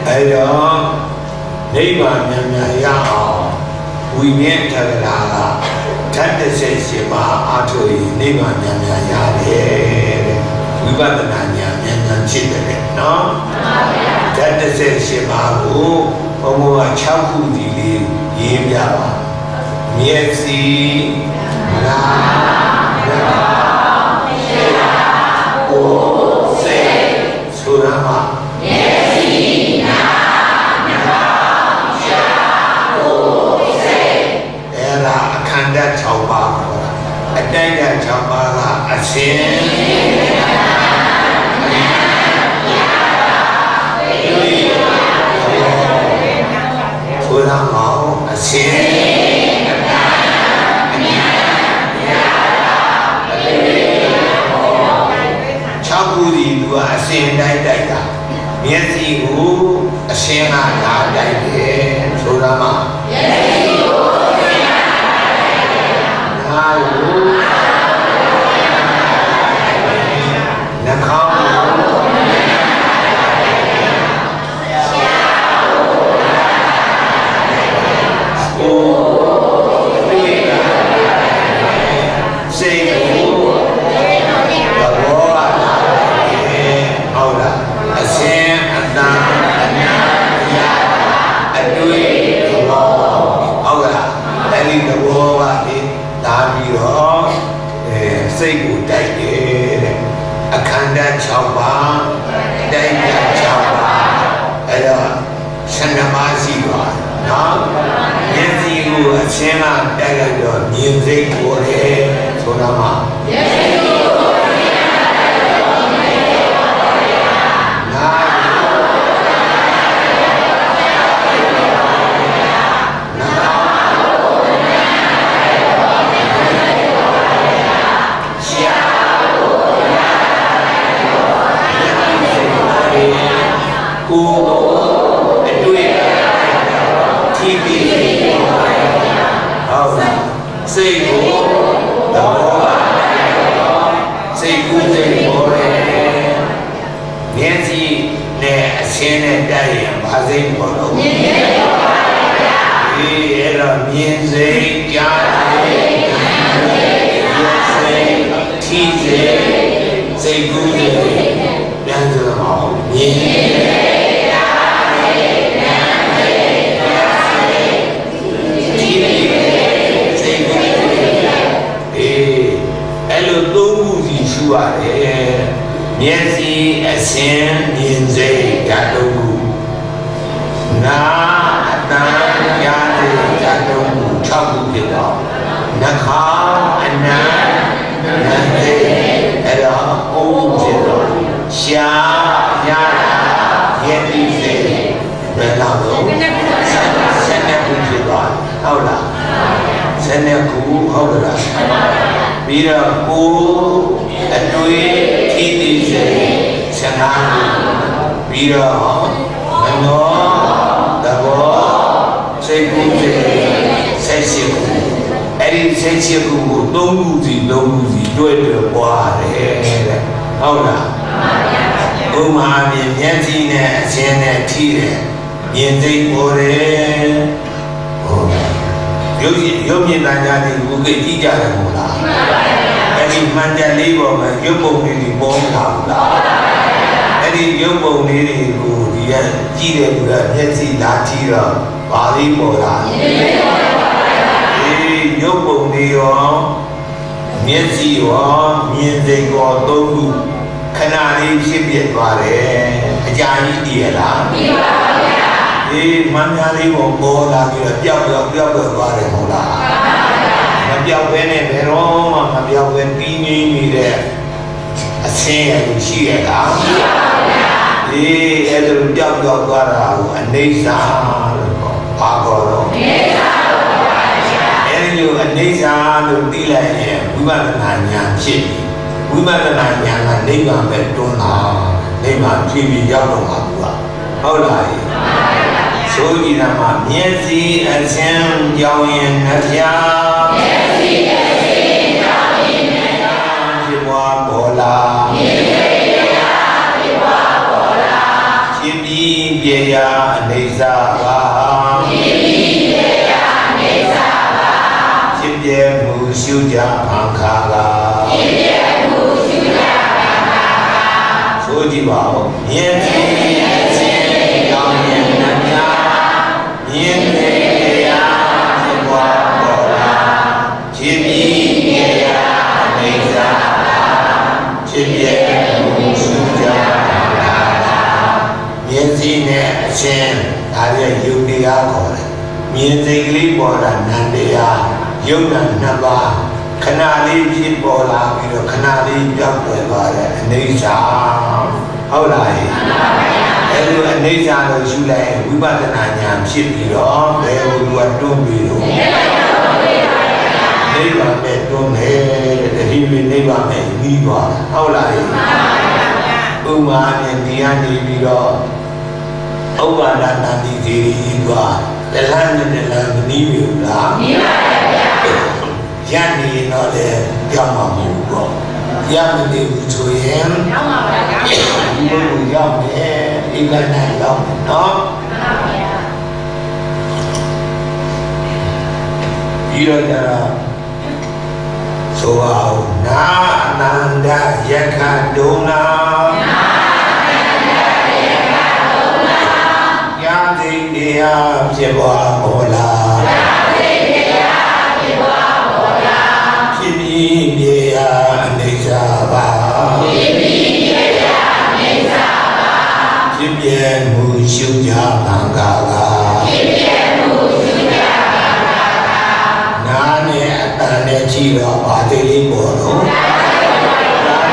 အဲတော့နိဗ္ဗာန်မြန်မြန်ရအောင်ဝိမြဲတက္ကရာကဓာတ်38ပါးအားထုတ်ရင်နိဗ္ဗာန်မြန်မြန်ရတယ်တဲ့ဝိပဿနာဉာဏ်မြန်မြန်ဖြစ်တယ်နော်ဓာတ်38ပါးကိုဘုံဘုံက6ခုဒီလေးရေးပြပါမျက်စိနားနှာခေါင်းကိုယ်စိတ်ဆိုရမှာမျက်စိနားနှာခေါင်းရှာကိုယ်စိတ်အဲ့ဒါအခန္ဓာ6ပါးခေါ်တာအတိုင်းက6ပါးကအရှင်ဆိုရမှာအရှင်သူကအရှင်တိုင်းတိုက်တာမျက်စိကိုအရှင်ကလာတိုက်တယ်ဆိုတာမှမျက်စိကိုအရှင်ကလာတိုက်တယ်နားကိုနှာခေါင်းကိုစိတ်ကိုအရှင်အတန်အနာယာအတွေ့ဘောဟုတ်ကလားအဲ့ဒီသဘောကဒီလာပြီးတော့စိတ်ကိုတိုက်တယ်တဲ့အခန္ဓာ6ပါးတိုက်တာ6ပါးအဲ့တော့12ပါးရှိသွားနော်မျက်စိကိုအရှင်ကတိုက်လိုက်တော့မြင်စိတ်ပေါ်တယ်ဆိုတာမှမျက်စိကိုကိုအတွေ့ထိပြီးဟုတ်စိတ်ကိုသဘောပါစိတ်ကူးစိတ်ပေါ်တယ်မျက်စိနဲ့အချင်းနဲ့တိုက်ရင်ဘာစိတ်ပေါ်တော့မြင်စိတ်ပေါ်ပါဗျာဒီအဲ့တော့မြင်စိတ်ကြားစိတ်ထိစိတ်စိတ်ကူးစိတ်ပြန်စအောင်မြင်ရတယ်မျက်စိအရှင်မြင်စိတ်ဓာတ်တုံးခုနာအတန်ကြားစိတ်ဓာတ်တုံးခု6ခုဖြစ်တော့နှာခေါင်းအနံနှာစိတ်အဲ့တော့9ခုဖြစ်တော့ရှားရတာယတိစိတ်ဘယ်လောက်တော့12ခုဖြစ်သွားဟုတ်လား12ခုဟုတ်ကလားပြီးတော့ကိုအတွေ့ထိတိစိတ်15ခုပြီးတော့မနောသဘောစိတ်ကူးစိတ်18ခုအဲ့ဒီ18ခုကို3ခုစီတွဲပွားတယ်တဲ့ဟုတ်လားဘုမာမြင်မျက်စိနဲ့အခြင်းနဲ့ထိတယ်မြင်စိတ်ပေါ်တယ်ဟုတ်ရုပ်မြင်တန်ကြတဲ့ဘုကိကြည့်ကြတယ်မို့လားအဲ့ဒီမှန်တယ်လေးပေါ်မှာရုပ်ပုံလေးတွေပေါ်လာဘူးလားအဲ့ဒီရုပ်ပုံလေးတွေကိုဒီကကြည့်တဲ့သူကမျက်စိလာကြည့်တော့ဘာလေးပေါ်လာဒီရုပ်ပုံလေးရောမျက်စိရောမြင်စိတ်ရောသုံးခုခဏလေးဖြစ်ပြသွားတယ်အကြာကြီးတည်ရလားတည်ပါပါဗျာဒီမှန်များလေးပေါ်လာပြီးတော့ပျောက်သွားတယ်ဟုတ်လားမပြောက်ဘဲနဲ့ဘယ်တော့မှမပြောက်ဘဲပြီးငြိမ်းနေတဲ့အဆင်းရဲရှိရလားရှိပါဗျာဒီအဲ့လိုပျောက်သွားတာကိုအနေစာလို့ခေါ်ဘာခေါ်တော့အနေစာလို့ခေါ်ပါဗျာအဲ့ဒီလိုအနေစာလို့သိလိုက်ရင်ဝိပဿနာဉာဏ်ဖြစ်ပြီဝိပဿနာဉာဏ်ကနိဗ္ဗာန်ပဲတွန်းတာနိဗ္ဗာန်ဖြည်းဖြည်းရောက်တော့မှာဘူးလားဟုတ်လား ဆိုကြည်တာမှာမျက်စိအချင်းကြောင်းရင်နှဖျားမျက်စိအချင်းကြောင်းရင်နှဖျားဖြစ်ပွားပေါ်လာဖြစ်ပွားပေါ်လာဖြစ်ပြီးပြရာအနေစာပါဖြစ်ပြီးပြရာအနေစာပါဖြစ်ပြမှုရှုကြခံခါလာဖြစ်ပြမှုရှုကြခံခါလာဆိုကြည်ပါဦးမျက်စိအချင်းကြောင်းရင်နှဖျားမြင်ပေရာဖြစ်ပွားပေါ်လာဖြစ်ပြီးပြရာအနေစာပါဖြစ်ပြမှုရှုကြခံခါလာမျက်စိနဲ့အချင်းဒါရဲ့ယုတ်တရားခေါ်တယ်မြင်စိတ်ကလေးပေါ်တာနန္တရားယုတ်တာနှစ်ပါးခဏလေးဖြစ်ပေါ်လာပြီးတော့ခဏလေးပြောင်းလဲသွားတဲ့အနေစာဟုတ်လားအဲ့လိုအနေစာလို့ယူလိုက်ဝိပဿနာဉာဏ်ဖြစ်ပြီးတော့ဘယ်လိုကတွန်းပြီးတော့နိဗ္ဗာန်နဲ့တွန်းတယ်တတိယနိဗ္ဗာန်နဲ့ပြီးသွားဟုတ်လားဥမာနဲ့ဒီကနေပြီးတော့ဥပါဒနာတိဒီသွားတလန်းနဲ့တလန်းမနီးဘူးလားနီးပါဗျာရနေတော့လေကြောက်မှာမဟုတ်ဘူးရမနေဘူးဆိုရင်ရောက်ပါဗျာဒီလိုရောက်တယ်ဒီကနေ့ရောက်နော်ပြီးတော့ကြတော့ဆိုအောင်နာအနန္တယက္ခဒုနာယာတိတရားဖြစ်ပွားပေါ်လာဖြစ်ပြီးပြရာအနေစာပါဖြစ်ပြီးပြရာအနေစာပါဖြစ်ပြမှုရှုကြခံခါလာဖြစ်ပြမှုရှုကြခံခါလာနာနဲ့အတန်နဲ့ကြည့်တော့ဘာတိလေးပေါ်တော့နာ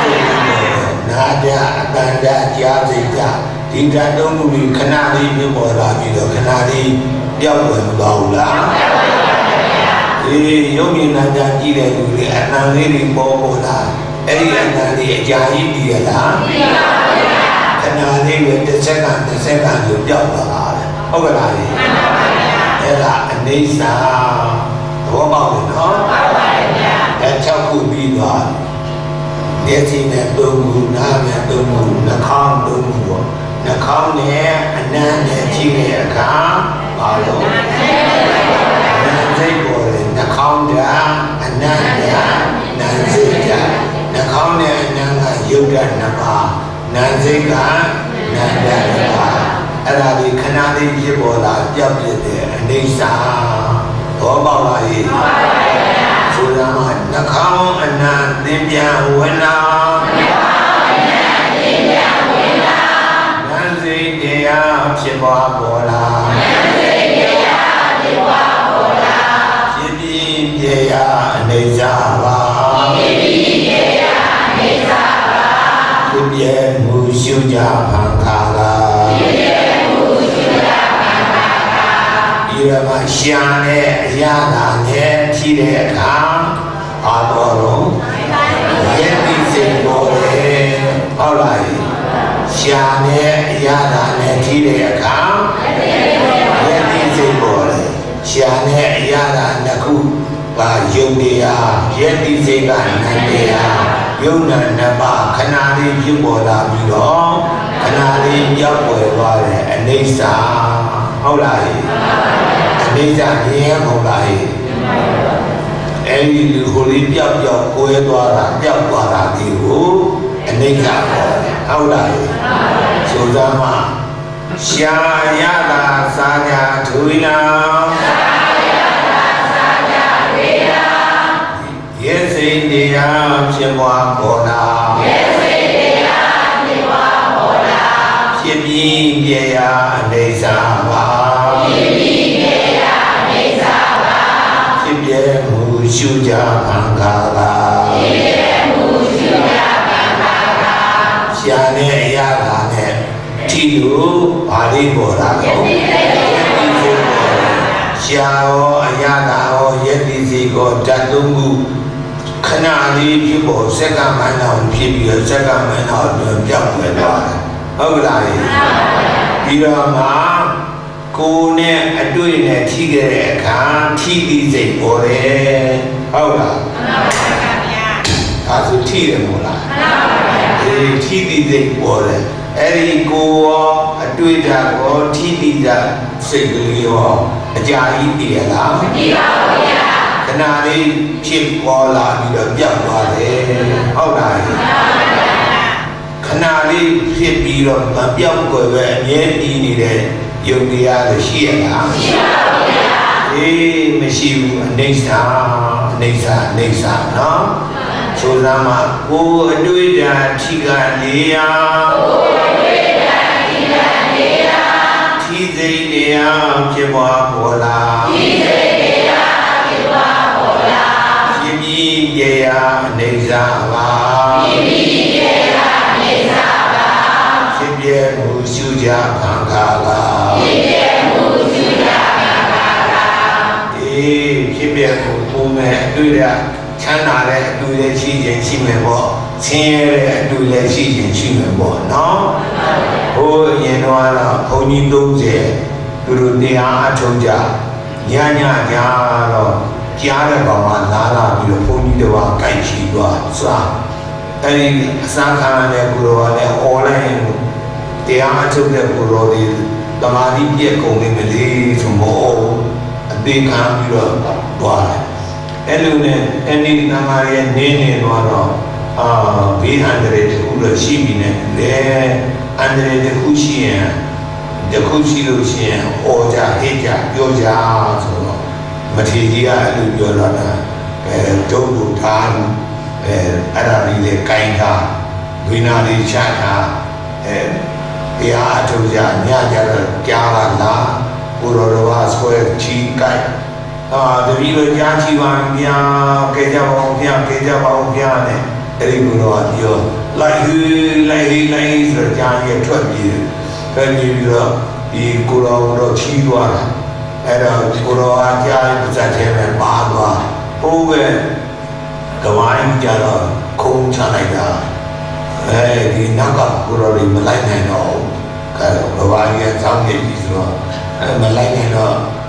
တိလေးပေါ်နာကြအတန်ကြကြားစိတ်ကြဒီဓာတ်သုံးခုကြီးခဏလေးပြပေါ်လာပြီးတော့ခဏလေးပြောက်ဝင်သွားဘူးလားဒီယုံမြင်နာကြကြည့်တဲ့လူတွေအတန်လေးတွေပေါ်လာအဲ့ဒီအတန်လေးအကြာကြီးပြီးရလားပြီးပါဗျာခဏလေးပဲတစ်စက္ကန့်ကိုပြောက်သွားတာဟုတ်ကဲ့လားမှန်ပါဗျာအဲ့ဒါအနေစာသဘောပေါက်တယ်နော်မှန်ပါဗျာအဲ့6ခုပြီးသွားမျက်စိနဲ့3ခုနားနဲ့3ခုနှာခေါင်း3ခုပေါ့နှာခေါင်းနဲ့အနံ့နဲ့ကြည့်တဲ့အခါဘာလို့စိတ်ပေါ်တယ်နှာခေါင်းကအနံ့ကနာစိတ်ကနှာခေါင်းနဲ့အနံ့ကယုတ်တဲ့နှစ်ပါးနာစိတ်ကနာတဲ့နှစ်ပါးအဲ့ဒါဒီခဏလေးဖြစ်ပေါ်လာပြောက်ပြတဲ့အနေစာဘောပေါက်လာရေးဆိုတာကနှာခေါင်းအနံ့သင်ပြန်ဝင်လာနာစိတ်တရားဖြစ်ပွားပေါ်လာပြရာအနေစာပါဖြစ်ပြီးပြရာအနေစာပါဖြစ်ပြမှုရှုကြခံခါလာဖြစ်ပြမှုရှုကြခံခါလာဒီမှာရှာနဲ့အရာသာနဲ့ဖြည့်တဲ့အခါဘာတော်တော့ယတိစိတ်ပေါ်တယ်ဟုတ်လားရှာနဲ့အရာသာနဲ့ဖြည့်တဲ့အခါယတိစိတ်ပေါ်တယ်ရှာနဲ့အရာသာနှစ်ခုပါယုံတရားယတိစိတ်ကနန္တရားယုံနာနှစ်ပါးခဏလေးဖြစ်ပေါ်လာပြီးတော့ခဏလေးပြောက်ွယ်သွားတယ်အနေစာဟုတ်လားအနေစာမြင်ဟုတ်လားအဲဒီလူဟိုလေးပြောက်ကိုယ်သွားတာပြောက်သွားတာဒီကိုအနေစာဟုတ်လားဆိုကြမှာရှာရတာစာညာထူနာရဲစိတ်တရားဖြစ်ပွားပေါ်လာရဲစိတ်တရားဖြစ်ပွားပေါ်လာဖြစ်ပြီးပြရာအနေစာပါဖြစ်ပြီးပြရာအနေစာပါဖြစ်ပြမှုရှုကြခံခါလာဖြစ်ပြမှုရှုကြခံခါလာရှာနဲ့အရာလာနဲ့ဒီလိုဘာလေးပေါ်လာတော့ရှာရောအရာသာရောယတိစီကိုဓာတ်သုံးခုခဏလေးဖြစ်ပေါ်စက္ကန့်မှန်းအောင်ဖြစ်ပြီးတော့စက္ကန့်မှန်းအောင်ပြောင်းလဲသွားတယ်ဟုတ်ကလားပြီးတော့မှ cô nè đuôi nè thi cái khá thi đi dậy bò đấy không là à rồi thi được một là thi đi dậy bò đấy ấy cô đuôi ra có thi đi ra dậy cái ho cha ít đi là cái nào đi chim bò là đi được dập vào đấy không là cái nào đi chim đi rồi mà dập rồi về nhé đi đấy dùng đi ra để xia là thế mới xíu nên sao nó số ra mà cô đuôi ra chỉ cả đi thi dây đi chỉ bỏ là chỉ mi dây nên sao ba chỉ biết mu siêu gia thằng cả là chỉ biết mu mẹ đuôi ra chán nào đấy đuôi ra chỉ chuyện chỉ mẹ bỏ xe đấy đuôi ra chỉ chuyện chỉ mẹ bỏ nó ôi nhìn nó là không nhìn đúng gì rồi đi ăn trâu già nhà rồi cha đấy bảo mà lá đi rồi không nhìn được cái gì đó sao cái sáng tháng này cô này online đi ăn trâu đấy cô đi tầm đi biết công nghệ mình đi xong bộ đi khám đi rồi qua Elu ne eni namari nene noano vi andre de ulo shibi ne le andre de kushi lo shiya oja heja yoja so matiji a elu yola na dobu tan ara ni le kainta vina ni chata ya atoja nya jara kyala la urorwa square chi kai the people Yachi Van Pia, Kejabon Pia, Eribuno, like the giant 12 years. Then you Kuro Chiwa, and Kuro Aja, Zatem, Bagua, over the wine jar, Kung Chanaga, the Naka Kuro, Malay, no, Kawai, some days, Malay,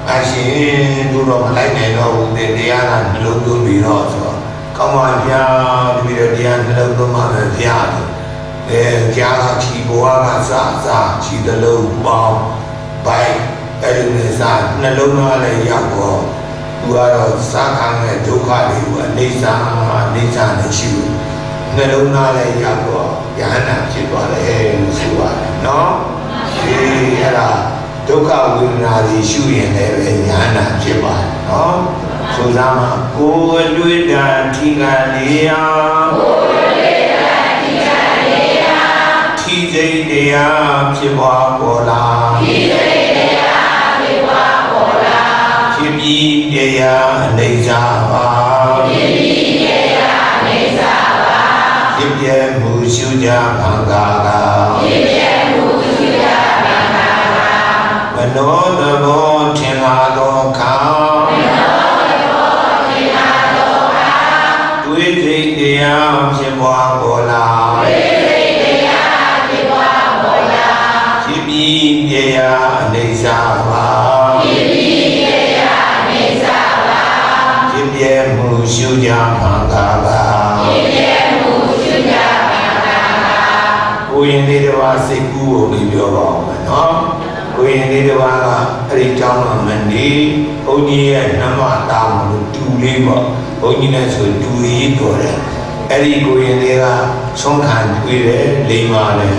I see do not like I know the Diana Logo be not. Come on, Pia, the Diana Logo Mother Piano. Jala Chiboa Sasa, she the low bomb by Elinesa, Nalona Yago, who are Sakan and Jokali, Nisa and Shu. Nalona Yago, Yana Chiboa, Sua. No? She had Doka Winari Shu and Yana Chiba. No? So Zama, go and do it and Tinga TJ Dea Chiba Bola Chibi Dea Nezaba Chibye Mushuja Pangaga Namo Tinado Ka Dwiti Dea Chiba Bola Chibi Dea Nezaba Chibye Mushuja Pangaga Uyinidwa Siku Libyo Noကိုရင်လေးတစ်ပါးကအဲ့ဒီကျောင်းမှာမနေဘုန်းကြီးရဲ့နမတာမလို့တူလေးပေါ့ဘုန်းကြီးနဲ့ဆိုတူရေးတော်တယ်အဲ့ဒီကိုရင်လေးကဆုံးခံကျွေးတယ်လိမ္မာတယ်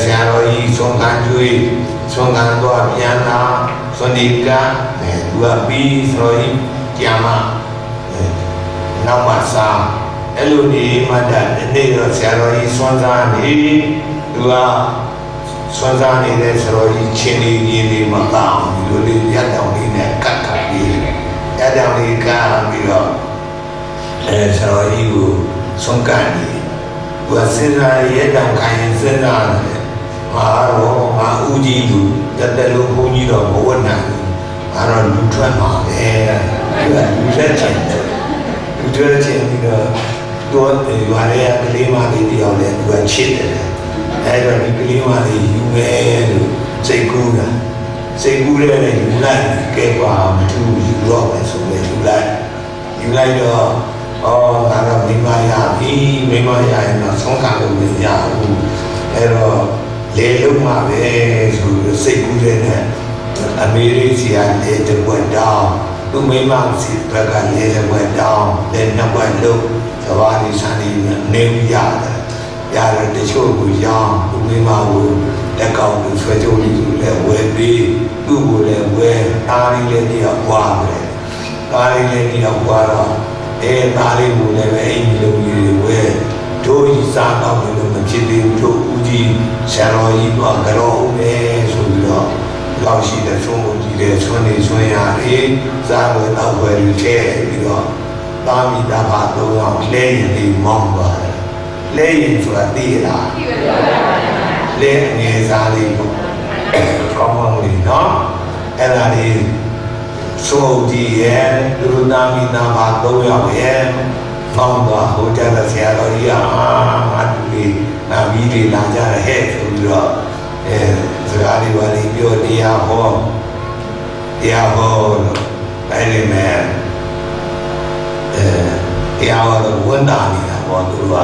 ဆရာတော်ကြီးဆုံးခံကျွေးဆုံးခံတော့ပြန်လာစွန်ဒီကသူကပြီးဆိုရင်ကြာမှနောက်မှစားအဲ့လိုနေမှတနေ့တော့ဆရာတော်ကြီးစွန့်စားနေသူကစွမ်းစားနေတဲ့ဆရာကြီးချင်းလေးရင်းလေးမတောင်းဒီလိုလေးရက်တောင်လေးနဲ့ကတ်ပြီးရက်တောင်လေးကပြီးတော့ဆရာကြီးကိုဆုံးကန်နေသူကစဉ်းစားရက်တောင်ခိုင်းစဉ်းစားတယ်မာတော့ငါဦးကြီးလူတက်လို့ဘုန်းကြီးတော့မဝတ်နိုင်ဘူးငါတော့လူထွက်မှာပဲသူကလူလက်ချင်တယ်လူထွက်ချင်ပြီးတော့တော့ရွာရဲကလေးမလေးတယောက်လည်းသူကချစ်တယ်အဲ့တော့ဒီကလေးမလေးယူမယ်လို့စိတ်ကူးတာ စိတ်ကူးတဲ့ယူလိုက်ကဲပါမထူးယူတော့မယ်ဆိုလေယူလိုက်တော့ငါတော့မိမရပြီမိမရရင်တော့ဆုံးခံလို့မရဘူးအဲ့တော့လေလုံးမှာပဲဆိုလို့စိတ်ကူးတဲ့နဲ့အမေရိစီကလေတပွက်တောင်းသူမိမစီဘက်ကလေတပွက်တောင်းလေနှစ်ပွက်လုံးသဘာဝစံနေနေရတယ်ရတယ်တချို့ကိုရောင်းသူမိမကိုလက်ကောက်ကိုဆွဲကြိုးလေးလည်းဝယ်ပြီးသူ့ကိုလည်းဝယ်သားလေးလည်းတယောက်ွားတယ်သားလေးလည်းတယောက်ွားတော့သားလေးကိုလည်းပဲအိမ်လုံးကြီးဝယ်တို့ဤစားတော့လို့မဖြစ်သေးဘူးတို့ဦးကြီးဆရာတော်ကြီးကကြောဦးပဲဆိုပြီးတော့လောက်ရှိတဲ့သုံးကိုကြည့်တဲ့ဆွမ်းနေဆွမ်းရတယ်စားဝယ်တော့ဝယ်ယူထဲပြီးတော့သားမိသားဖသုံးအောင်လဲရင်ဒီမောင်းပါတယ်လဲရင်ဆိုတာသိရလားသိပါပါလဲငယ်စားလေးပေါ့ကောင်းကောင်းလေးနော်အဲ့ဒါလေးဆိုကြည့်ရဲ့လူသားမိသားဖသုံးယောက်ရဲ့ကောင်းတော့ဟိုကြတဲ့ဆရာတော်ကြီးကငါတူလေးနာမီးတွေလာကြတဲ့ဟဲ့ဆိုပြီးတော့စကားလေးပါလေးပြောတရားဟောလို့အဲ့ဒီမဲ့တရားဟောတော့ဝန်တာနေတာပေါ့သူက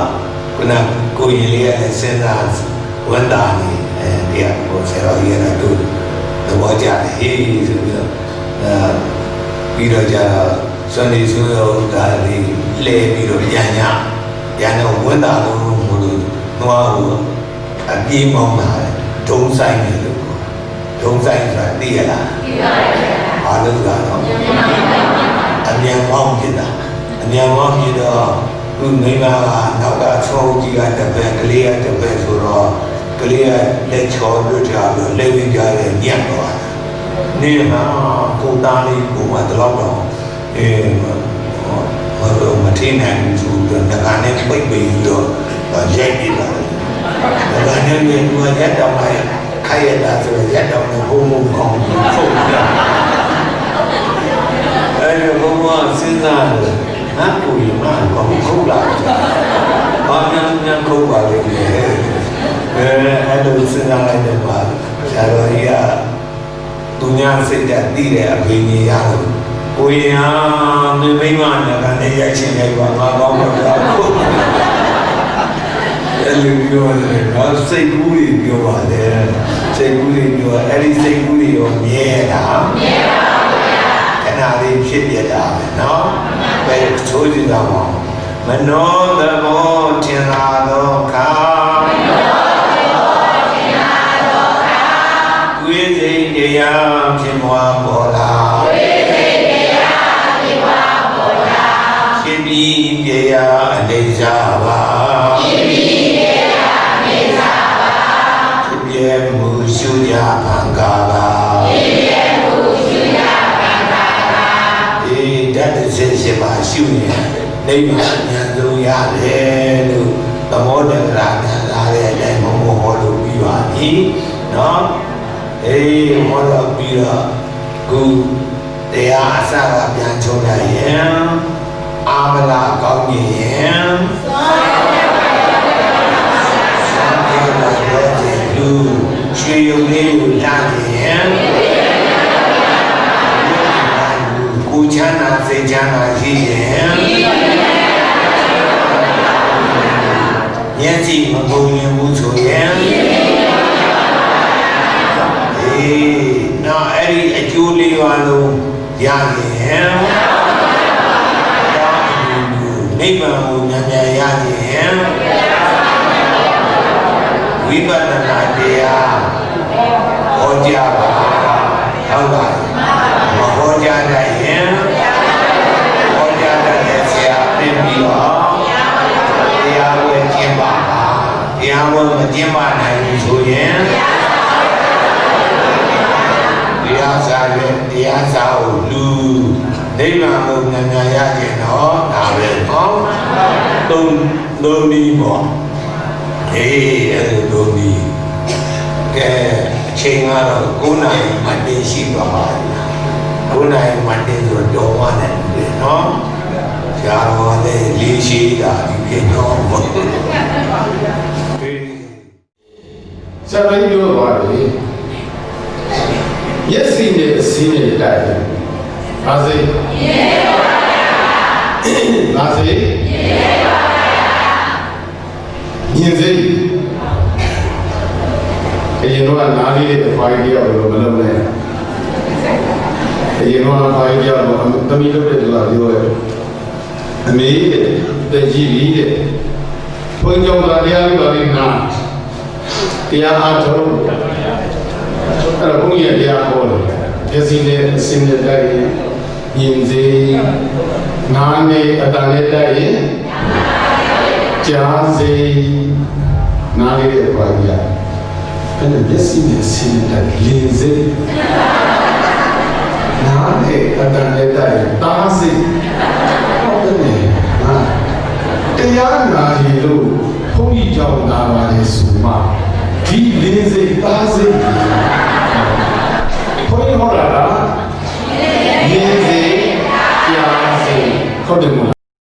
ခုနကိုရင်လေးရဲ့စဉ်းစားဝန်တာနေတရားကိုဆရာတော်ကြီးကတို့သဘောကျတယ်ဟေးဆိုပြီးတော့ပြီးတော့ကျတော့စွန်နေဆိုတော့ဒါလေးလဲပြီးတော့ပြန်တော့ဝန်တာလို့မလို့သွားလို့အပြေးမောင်းလာတယ်ဒုံဆိုင်တယ်လို့ဒုံဆိုင်ဆိုတာသိရလားသိပါပါဘာလို့လဲတော့အမြန်မောင်းဖြစ်တာအမြန်မောင်းပြီးတော့သူမိမကနောက်ကချုံကြီးကတပည့်ကလေးကတပည့်ဆိုတော့ကလေးကလက်ချောလွတ်ကြလို့လက်ဝင်ကြတယ်ညံ့သွားတာနေမှာကိုသားလေးကိုမှတော့မထင်းနိုင်ဘူးဆိုတော့ငါနဲ့ပိတ်ပြီးတော့ရိုက်ပြီးပါတယ်။ဒါနဲ့လည်းသူကရက်တောင်လိုက်ခိုက်ရတာဆိုတော့ရက်တောင်နဲ့ဘုံဘုံကောင်းထုတ်ပြ။အဲဒီဘုံဘုံစဉ်းစားတယ်။ဟာကိုရမကောင်းခုတ်လာတယ်။ဘာများခုတ်ပါလိမ့်မယ်။အဲ့လိုစဉ်းစားလိုက်တဲ့ပါဆရာတော်ကြီးကသူညာစိတ်ဓာတ်တည်တဲ့အဖေကြီးရတယ်။ကိုရင်ဟာမိမနဲ့ကနေရိုက်ချင်းရိုက်ပါငါကောင်းတော့ခုတ်အဲ့လိုပြောတယ်ငါစိတ်ကူးတွေပြောပါတယ်စိတ်ကူးတွေပြောအဲ့ဒီစိတ်ကူးတွေရောမြဲတာမြဲပါဘူးဗျာခဏလေးဖြစ်ပြတာပဲเนาะပဲချိုးကြည့်တော့မနောသဘောထင်လာတော့ခါမနောသဘောထင်လာတော့ခါဝိသိတရားဖြစ်မွားပေါ်လာဝိသိတရားဖြစ်မွားပေါ်လာရှင်ပြီးပြရာအနေစားပါရှင်ပြီးမူရှုရဖန်ကားပါမူရှုရဖန်ကားပါဓာတ်တစ်ချက်ရှိပါရှုရင်နိဗ္ဗာန်ဉာဏ်ဆုံးရတယ်လို့သမောတက္ကရာဉာဏ်လာတဲ့အတိုင်းမဟောလို့ပြီးပါပြီနော်ဟောတော့ပြီးတော့ခုတရားအစကပြန်ချုံရရင်အာမလာကောင်းရင်ရွှေရုံလေးကိုလာရင်ကိုချမ်းသာစိတ်ချမ်းသာရှိရင်မျက်စိမပုံရင်ဘူးဆိုရင်နောက်အဲ့ဒီအကျိုးလေးပါလုံးရရင်နိဗ္ဗာန်ကိုဉာဏ်ဉာဏ်ရရင်ဝိပဿနာတရားဟောကြားပါဟုတ်ပါမဟောကြားနိုင်ရင်ဟောကြားတဲ့ဆရာပြင်ပြီးတော့တရားဝဲကျင့်ပါတရားဝဲမကျင့်ပါနိုင်ဘူးဆိုရင်တရားစာကိုလူနိဗ္ဗာန်ကိုဉာဏ်ဉာဏ်ရခြင်းတော့ဒါပဲဟောသုံးနည်းပေါ့အဲ့လိုဒီကဲအချိန်ကတော့9နာရီမှတင်ရှိပါပါ9နာရီမှတင်ဆိုတော့မှလည်းနော်ဆရာတော်လည်းလေးရှိတာဒီဖြစ်တော့ဆရာတော်ပြောပါတယ် မျက်စိနဲ့အစင်းနဲ့တိုက်ပါစေပါစေမြင်စေအရင်တော့နားလေးတဲ့ဖိုင်ကြောက်လို့မလုပ်နဲ့အရင်တော့ဖိုင်ကြောက်လို့သမီးလုပ်တဲ့သူကပြောတယ်အမေတကြီးကြီးတဲ့ဘုန်းကြောင့်တရားလေးပါလေးနာတရားအားထုတ်အဲ့တော့ဘုန်းကြီးတရားဟောတယ်မျက်စိနဲ့အစင်းနဲ့တိုက်ရင်မြင်စေနားနဲ့အတန်နဲ့တိုက်ရင်ကြားစေနားလေးတဲ့ဖိုင်ကြောက်အဲ့ဒါမျက်စိနဲ့အစင်းနဲ့တိုက်လင်းစေနားနဲ့အတန်နဲ့တိုက်တားစေ